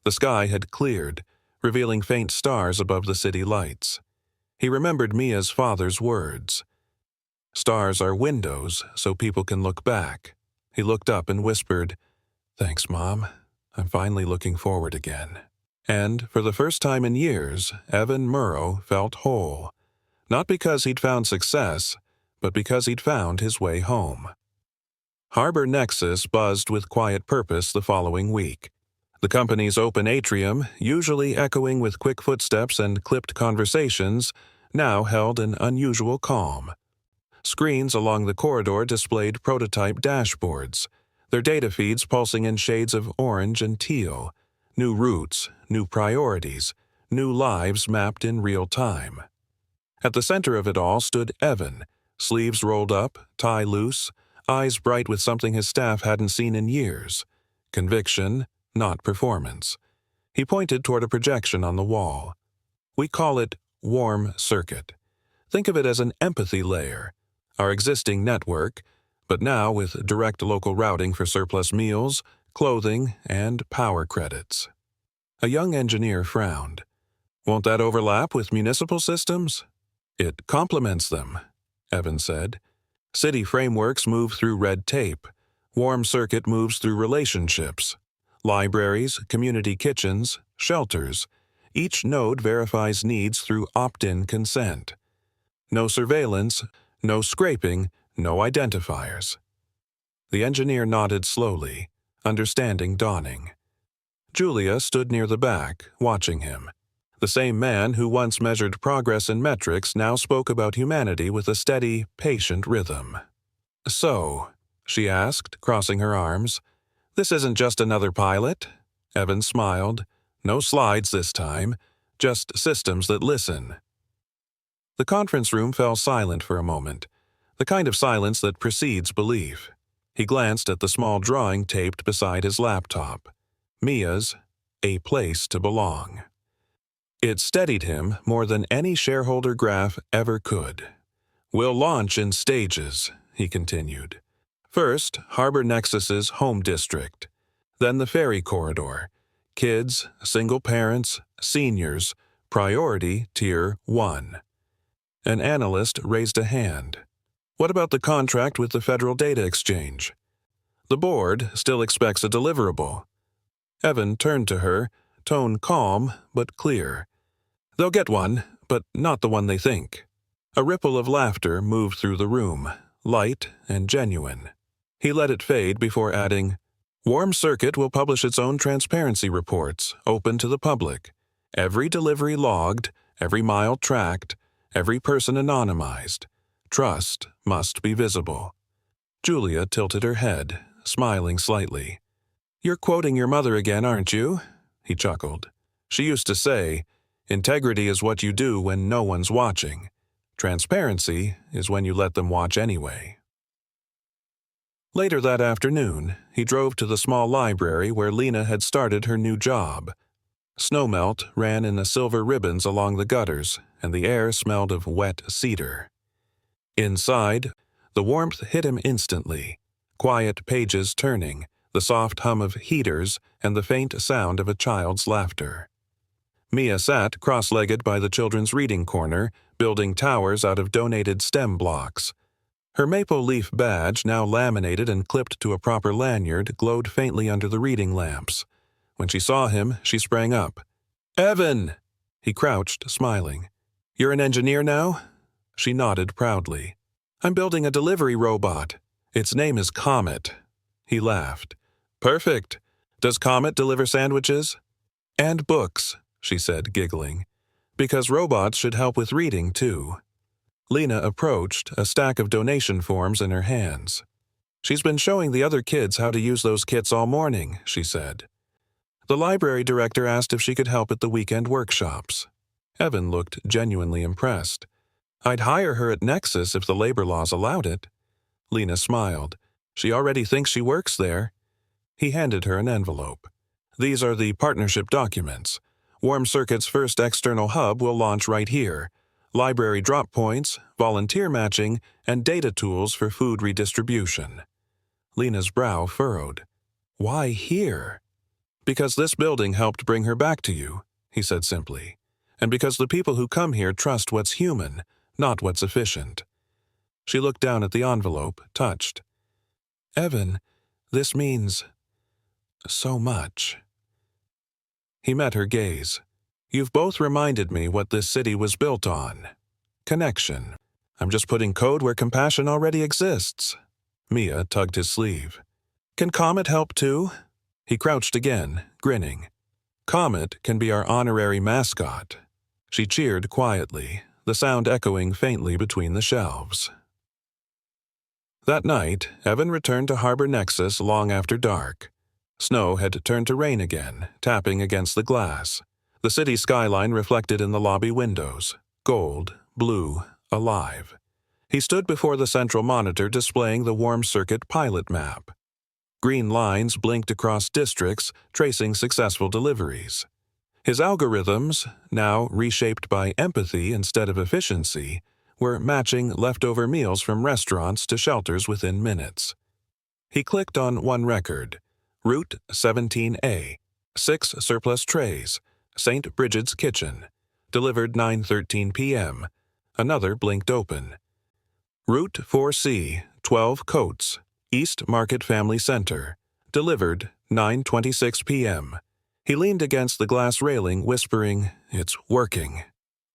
The sky had cleared, revealing faint stars above the city lights. He remembered Mia's father's words. Stars are windows so people can look back. He looked up and whispered, Thanks, Mom. I'm finally looking forward again. And, for the first time in years, Evan Murrow felt whole. Not because he'd found success, but because he'd found his way home. Harbor Nexus buzzed with quiet purpose the following week. The company's open atrium, usually echoing with quick footsteps and clipped conversations, now held an unusual calm. Screens along the corridor displayed prototype dashboards, their data feeds pulsing in shades of orange and teal, new routes, new priorities, new lives mapped in real time. At the center of it all stood Evan, sleeves rolled up, tie loose, eyes bright with something his staff hadn't seen in years. Conviction, not performance. He pointed toward a projection on the wall. We call it warm circuit. Think of it as an empathy layer, our existing network, but now with direct local routing for surplus meals, clothing, and power credits. A young engineer frowned. Won't that overlap with municipal systems? It complements them, Evan said. City frameworks move through red tape. Warm circuit moves through relationships. Libraries, community kitchens, shelters. Each node verifies needs through opt-in consent. No surveillance, no scraping, no identifiers. The engineer nodded slowly, understanding dawning. Julia stood near the back, watching him. The same man who once measured progress in metrics now spoke about humanity with a steady, patient rhythm. So, she asked, crossing her arms, this isn't just another pilot? Evan smiled. No slides this time, just systems that listen. The conference room fell silent for a moment, the kind of silence that precedes belief. He glanced at the small drawing taped beside his laptop. Mia's, A Place to Belong. It steadied him more than any shareholder graph ever could. We'll launch in stages, he continued. First, Harbor Nexus's home district. Then the ferry corridor. Kids, single parents, seniors, priority tier 1. An analyst raised a hand. What about the contract with the Federal Data Exchange? The board still expects a deliverable. Evan turned to her, tone calm but clear. They'll get one, but not the one they think. A ripple of laughter moved through the room, light and genuine. He let it fade before adding, Warm Circuit will publish its own transparency reports, open to the public. Every delivery logged, every mile tracked, every person anonymized. Trust must be visible. Julia tilted her head, smiling slightly. You're quoting your mother again, aren't you? He chuckled. She used to say, integrity is what you do when no one's watching. Transparency is when you let them watch anyway. Later that afternoon, he drove to the small library where Lena had started her new job. Snowmelt ran in the silver ribbons along the gutters, and the air smelled of wet cedar. Inside, the warmth hit him instantly. Quiet pages turning, the soft hum of heaters, and the faint sound of a child's laughter. Mia sat cross-legged by the children's reading corner, building towers out of donated stem blocks. Her maple leaf badge, now laminated and clipped to a proper lanyard, glowed faintly under the reading lamps. When she saw him, she sprang up. "Evan!" He crouched, smiling. "You're an engineer now?" She nodded proudly. "I'm building a delivery robot. Its name is Comet." He laughed. "Perfect. Does Comet deliver sandwiches?" "And books," she said, giggling. "Because robots should help with reading, too." Lena approached, a stack of donation forms in her hands. "She's been showing the other kids how to use those kits all morning," she said. The library director asked if she could help at the weekend workshops. Evan looked genuinely impressed. "I'd hire her at Nexus if the labor laws allowed it." Lena smiled. "She already thinks she works there." He handed her an envelope. "These are the partnership documents. Warm Circuit's first external hub will launch right here. Library drop points, volunteer matching, and data tools for food redistribution." Lena's brow furrowed. "Why here?" "Because this building helped bring her back to you," he said simply. "And because the people who come here trust what's human, not what's efficient." She looked down at the envelope, touched. "Evan, this means so much." He met her gaze. "You've both reminded me what this city was built on. Connection. I'm just putting code where compassion already exists." Mia tugged his sleeve. "Can Comet help too?" He crouched again, grinning. "Comet can be our honorary mascot." She cheered quietly, the sound echoing faintly between the shelves. That night, Evan returned to Harbor Nexus long after dark. Snow had turned to rain again, tapping against the glass. The city skyline reflected in the lobby windows, gold, blue, alive. He stood before the central monitor displaying the Warm Circuit pilot map. Green lines blinked across districts, tracing successful deliveries. His algorithms, now reshaped by empathy instead of efficiency, were matching leftover meals from restaurants to shelters within minutes. He clicked on one record, Route 17A, 6 surplus trays, St. Bridget's Kitchen, delivered 9:13 p.m. Another blinked open. Route 4C, 12 coats, East Market Family Center, delivered 9:26 p.m. He leaned against the glass railing, whispering, "It's working."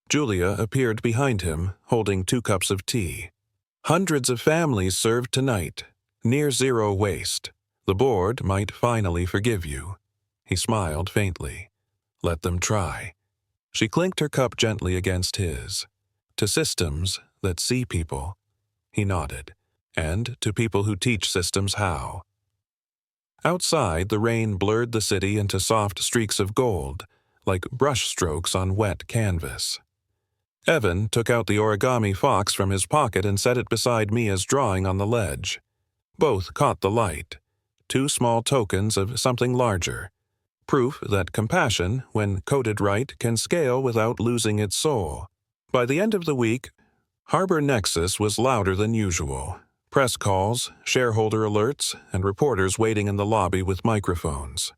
Julia appeared behind him, holding 2 cups of tea. "Hundreds of families served tonight. Near zero waste. The board might finally forgive you." He smiled faintly. "Let them try." She clinked her cup gently against his. "To systems that see people." He nodded. "And to people who teach systems how." Outside, the rain blurred the city into soft streaks of gold, like brushstrokes on wet canvas. Evan took out the origami fox from his pocket and set it beside Mia's drawing on the ledge. Both caught the light. 2 small tokens of something larger. Proof that compassion, when coded right, can scale without losing its soul. By the end of the week, Harbor Nexus was louder than usual. Press calls, shareholder alerts, and reporters waiting in the lobby with microphones.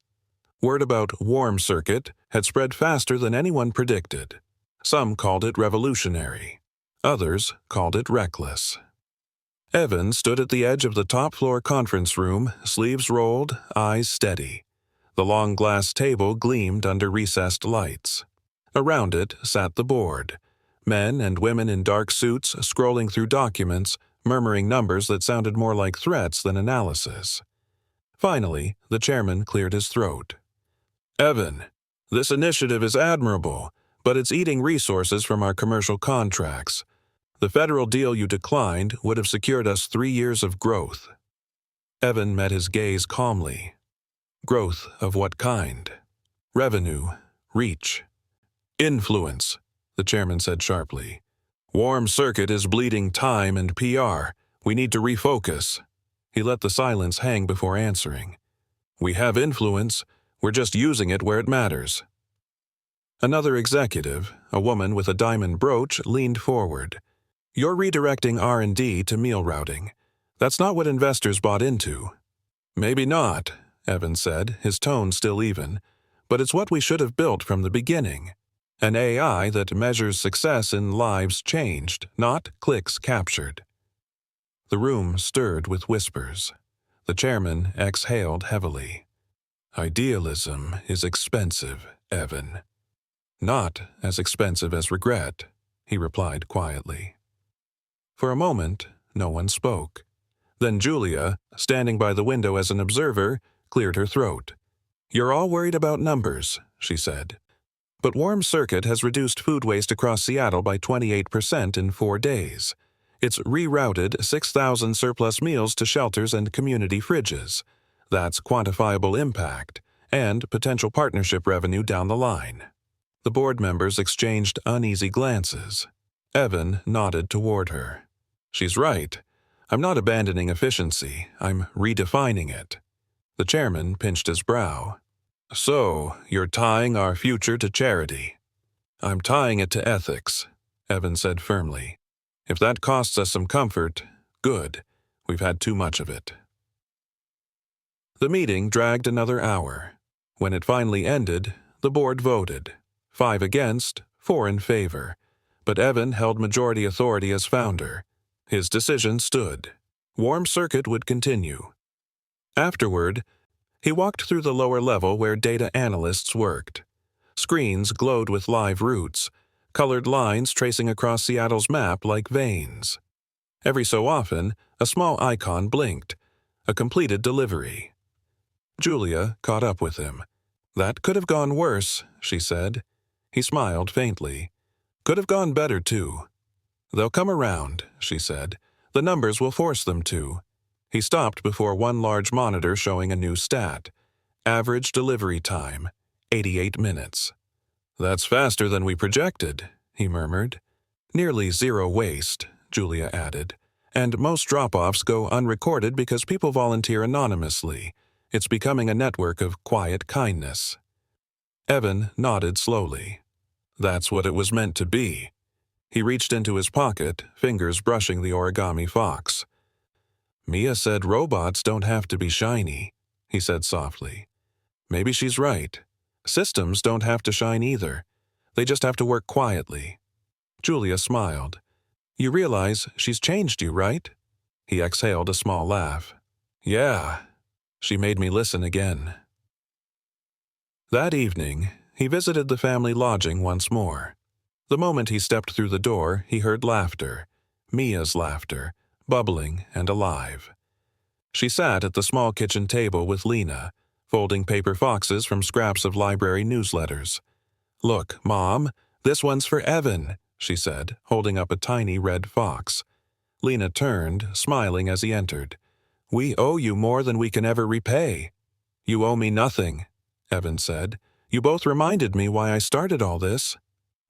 Word about Warm Circuit had spread faster than anyone predicted. Some called it revolutionary. Others called it reckless. Evan stood at the edge of the top-floor conference room, sleeves rolled, eyes steady. The long glass table gleamed under recessed lights. Around it sat the board, men and women in dark suits scrolling through documents, murmuring numbers that sounded more like threats than analysis. Finally, the chairman cleared his throat. "Evan, this initiative is admirable, but it's eating resources from our commercial contracts. The federal deal you declined would have secured us 3 years of growth." Evan met his gaze calmly. Growth of what kind? Revenue, reach. "Influence," the chairman said sharply. "Warm Circuit is bleeding time and PR. We need to refocus." He let the silence hang before answering. "We have influence. We're just using it where it matters." Another executive, a woman with a diamond brooch, leaned forward. "You're redirecting R&D to meal routing. That's not what investors bought into." "Maybe not," Evan said, his tone still even, "but it's what we should have built from the beginning. An AI that measures success in lives changed, not clicks captured." The room stirred with whispers. The chairman exhaled heavily. "Idealism is expensive, Evan." "Not as expensive as regret," he replied quietly. For a moment, no one spoke. Then Julia, standing by the window as an observer, cleared her throat. "You're all worried about numbers," she said. "But Warm Circuit has reduced food waste across Seattle by 28% in 4 days. It's rerouted 6,000 surplus meals to shelters and community fridges. That's quantifiable impact, and potential partnership revenue down the line." The board members exchanged uneasy glances. Evan nodded toward her. "She's right. I'm not abandoning efficiency. I'm redefining it." The chairman pinched his brow. "So, you're tying our future to charity." "I'm tying it to ethics," Evan said firmly. "If that costs us some comfort, good. We've had too much of it." The meeting dragged another hour. When it finally ended, the board voted. 5 against, 4 in favor. But Evan held majority authority as founder. His decision stood. Warm Circuit would continue. Afterward, he walked through the lower level where data analysts worked. Screens glowed with live routes, colored lines tracing across Seattle's map like veins. Every so often, a small icon blinked, a completed delivery. Julia caught up with him. "That could have gone worse," she said. He smiled faintly. "Could have gone better, too." "They'll come around," she said. "The numbers will force them to." He stopped before one large monitor showing a new stat. Average delivery time, 88 minutes. "That's faster than we projected," he murmured. "Nearly zero waste," Julia added. "And most drop-offs go unrecorded because people volunteer anonymously. It's becoming a network of quiet kindness." Evan nodded slowly. "That's what it was meant to be." He reached into his pocket, fingers brushing the origami fox. "Mia said robots don't have to be shiny," he said softly. "Maybe she's right. Systems don't have to shine either. They just have to work quietly." Julia smiled. "You realize she's changed you, right?" He exhaled a small laugh. "Yeah." She made me listen again. That evening, he visited the family lodging once more. The moment he stepped through the door, he heard laughter, Mia's laughter, bubbling and alive. She sat at the small kitchen table with Lena, folding paper foxes from scraps of library newsletters. "Look, Mom, this one's for Evan," she said, holding up a tiny red fox. Lena turned, smiling as he entered. "We owe you more than we can ever repay." "You owe me nothing," Evan said. "You both reminded me why I started all this."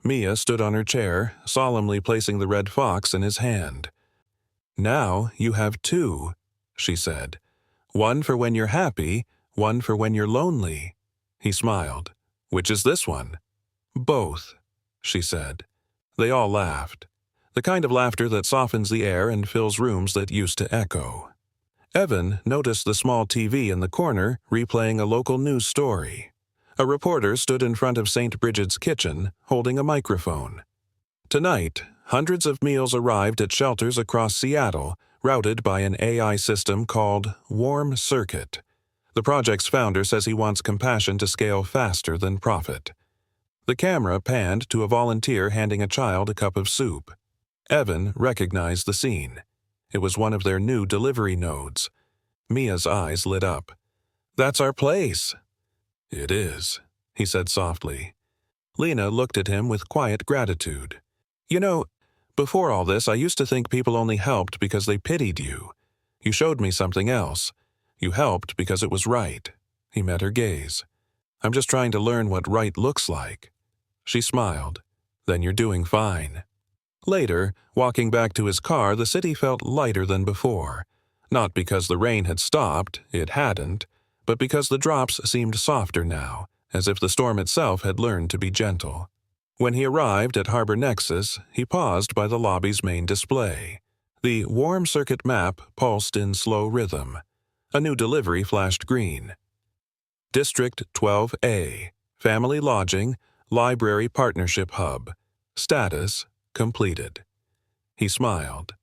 Mia stood on her chair, solemnly placing the red fox in his hand. "Now you have 2, she said. "One for when you're happy, one for when you're lonely." He smiled. "Which is this one?" "Both," she said. They all laughed. The kind of laughter that softens the air and fills rooms that used to echo. Evan noticed the small TV in the corner replaying a local news story. A reporter stood in front of St. Bridget's kitchen, holding a microphone. Tonight, hundreds of meals arrived at shelters across Seattle, routed by an AI system called Warm Circuit. The project's founder says he wants compassion to scale faster than profit. The camera panned to a volunteer handing a child a cup of soup. Evan recognized the scene. It was one of their new delivery nodes. Mia's eyes lit up. "That's our place." "It is," he said softly. Lena looked at him with quiet gratitude. "You know, before all this, I used to think people only helped because they pitied you. You showed me something else. You helped because it was right." He met her gaze. "I'm just trying to learn what right looks like." She smiled. "Then you're doing fine." Later, walking back to his car, the city felt lighter than before. Not because the rain had stopped, it hadn't, but because the drops seemed softer now, as if the storm itself had learned to be gentle. When he arrived at Harbor Nexus, he paused by the lobby's main display. The Warm Circuit map pulsed in slow rhythm. A new delivery flashed green. District 12A, Family Lodging, Library Partnership Hub. Status, completed. He smiled.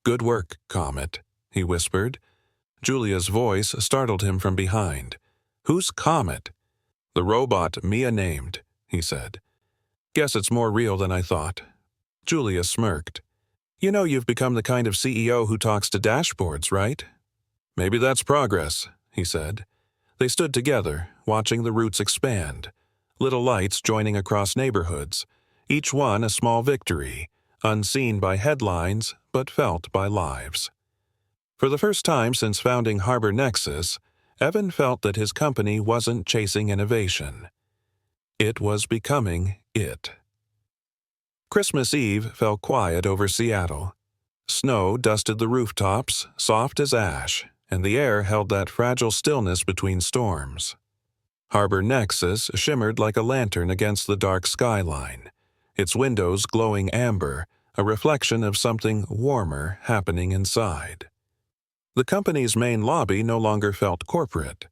"Good work, Comet," he whispered. Julia's voice startled him from behind. "Who's Comet?" "The robot Mia named," he said. "Guess it's more real than I thought." Julia smirked. "You know you've become the kind of CEO who talks to dashboards, right?" "Maybe that's progress," he said. They stood together, watching the routes expand. Little lights joining across neighborhoods, each one a small victory, unseen by headlines but felt by lives. For the first time since founding Harbor Nexus, Evan felt that his company wasn't chasing innovation. It was becoming it. Christmas Eve fell quiet over Seattle. Snow dusted the rooftops, soft as ash, and the air held that fragile stillness between storms. Harbor Nexus shimmered like a lantern against the dark skyline, its windows glowing amber, a reflection of something warmer happening inside. The company's main lobby no longer felt corporate.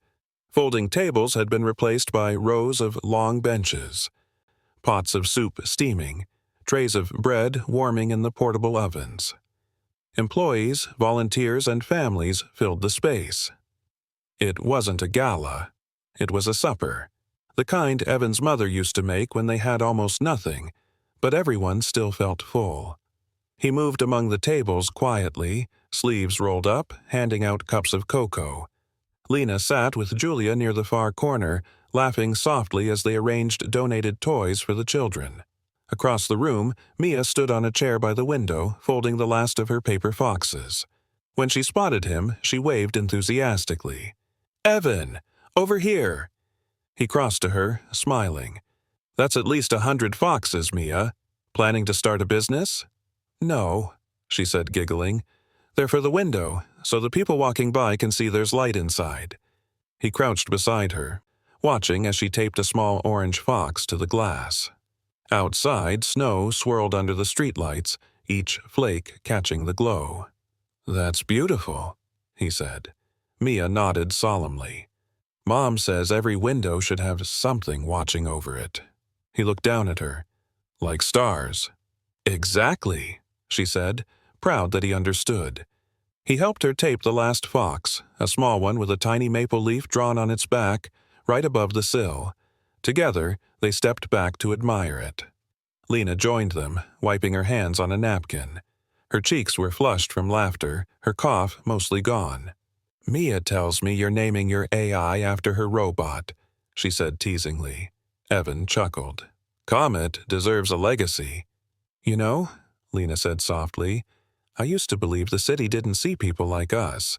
Folding tables had been replaced by rows of long benches, pots of soup steaming, trays of bread warming in the portable ovens. Employees, volunteers, and families filled the space. It wasn't a gala. It was a supper, the kind Evan's mother used to make when they had almost nothing, but everyone still felt full. He moved among the tables quietly, sleeves rolled up, handing out cups of cocoa. Lena sat with Julia near the far corner, laughing softly as they arranged donated toys for the children. Across the room, Mia stood on a chair by the window, folding the last of her paper foxes. When she spotted him, she waved enthusiastically. "Evan! Over here!" He crossed to her, smiling. "That's at least 100 foxes, Mia. Planning to start a business?" "No," she said, giggling. "They're for the window, so the people walking by can see there's light inside." He crouched beside her, watching as she taped a small orange fox to the glass. Outside, snow swirled under the streetlights, each flake catching the glow. "That's beautiful," he said. Mia nodded solemnly. "Mom says every window should have something watching over it." He looked down at her. "Like stars." "Exactly," she said, proud that he understood. He helped her tape the last fox, a small one with a tiny maple leaf drawn on its back, right above the sill. Together, they stepped back to admire it. Lena joined them, wiping her hands on a napkin. Her cheeks were flushed from laughter, her cough mostly gone. "Mia tells me you're naming your AI after her robot," she said teasingly. Evan chuckled. "Comet deserves a legacy." "You know," Lena said softly, "I used to believe the city didn't see people like us.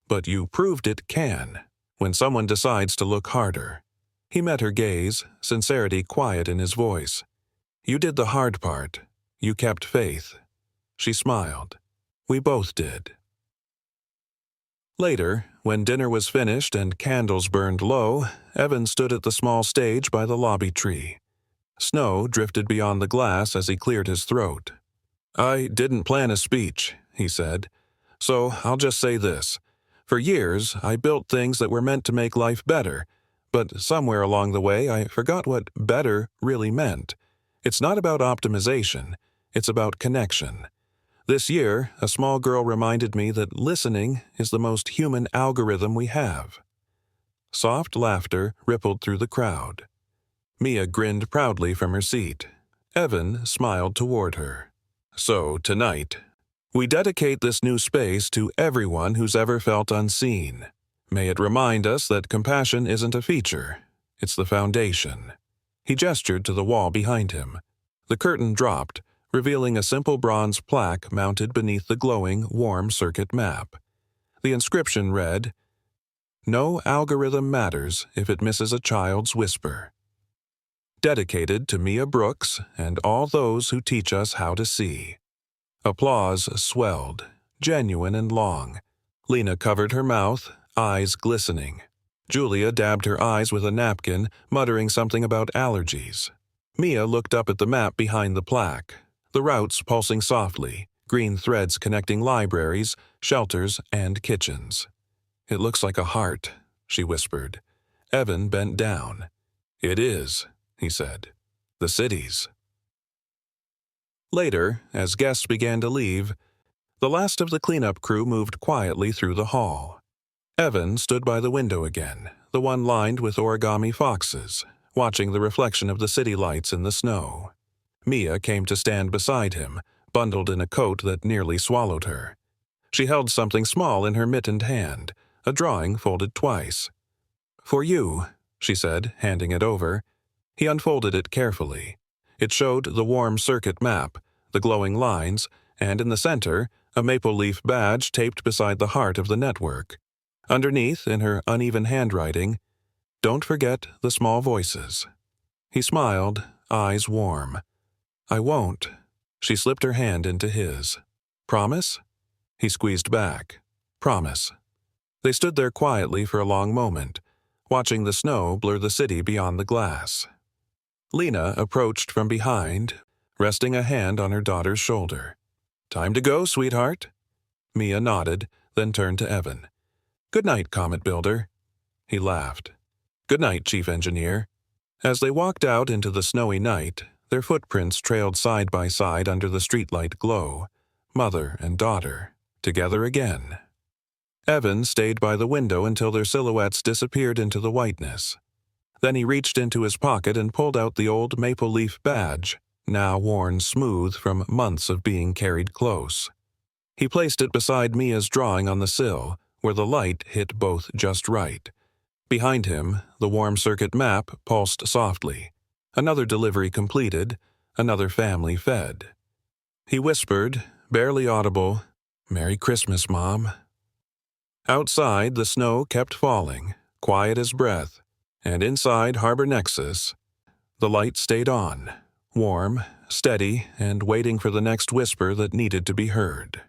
But you proved it can, when someone decides to look harder." He met her gaze, sincerity quiet in his voice. "You did the hard part. You kept faith." She smiled. "We both did." Later, when dinner was finished and candles burned low, Evan stood at the small stage by the lobby tree. Snow drifted beyond the glass as he cleared his throat. "I didn't plan a speech," he said, "so I'll just say this. For years, I built things that were meant to make life better, but somewhere along the way I forgot what better really meant. It's not about optimization. It's about connection. This year, a small girl reminded me that listening is the most human algorithm we have. Soft laughter rippled through the crowd. Mia grinned proudly from her seat. Evan smiled toward her. So, tonight, we dedicate this new space to everyone who's ever felt unseen. May it remind us that compassion isn't a feature, it's the foundation. He gestured to the wall behind him. The curtain dropped, revealing a simple bronze plaque mounted beneath the glowing, warm circuit map. The inscription read, "No algorithm matters if it misses a child's whisper." Dedicated to Mia Brooks and all those who teach us how to see. Applause swelled, genuine and long. Lena covered her mouth, eyes glistening. Julia dabbed her eyes with a napkin, muttering something about allergies. Mia looked up at the map behind the plaque, the routes pulsing softly, green threads connecting libraries, shelters, and kitchens. "It looks like a heart," she whispered. Evan bent down. "It is," he said. "The cities." Later, as guests began to leave, the last of the cleanup crew moved quietly through the hall. Evan stood by the window again, the one lined with origami foxes, watching the reflection of the city lights in the snow. Mia came to stand beside him, bundled in a coat that nearly swallowed her. She held something small in her mittened hand, a drawing folded twice. "For you," she said, handing it over. He unfolded it carefully. It showed the warm circuit map, the glowing lines, and in the center, a maple leaf badge taped beside the heart of the network. Underneath, in her uneven handwriting, "Don't forget the small voices." He smiled, eyes warm. "I won't." She slipped her hand into his. "Promise?" He squeezed back. "Promise." They stood there quietly for a long moment, watching the snow blur the city beyond the glass. Lena approached from behind, resting a hand on her daughter's shoulder. "Time to go, sweetheart." Mia nodded, then turned to Evan. "Good night, Comet Builder." He laughed. "Good night, Chief Engineer." As they walked out into the snowy night, their footprints trailed side by side under the streetlight glow, mother and daughter, together again. Evan stayed by the window until their silhouettes disappeared into the whiteness. Then he reached into his pocket and pulled out the old maple leaf badge, now worn smooth from months of being carried close. He placed it beside Mia's drawing on the sill, where the light hit both just right. Behind him, the warm circuit map pulsed softly. Another delivery completed, another family fed. He whispered, barely audible, "Merry Christmas, Mom." Outside, the snow kept falling, quiet as breath, and inside Harbor Nexus, the light stayed on, warm, steady, and waiting for the next whisper that needed to be heard.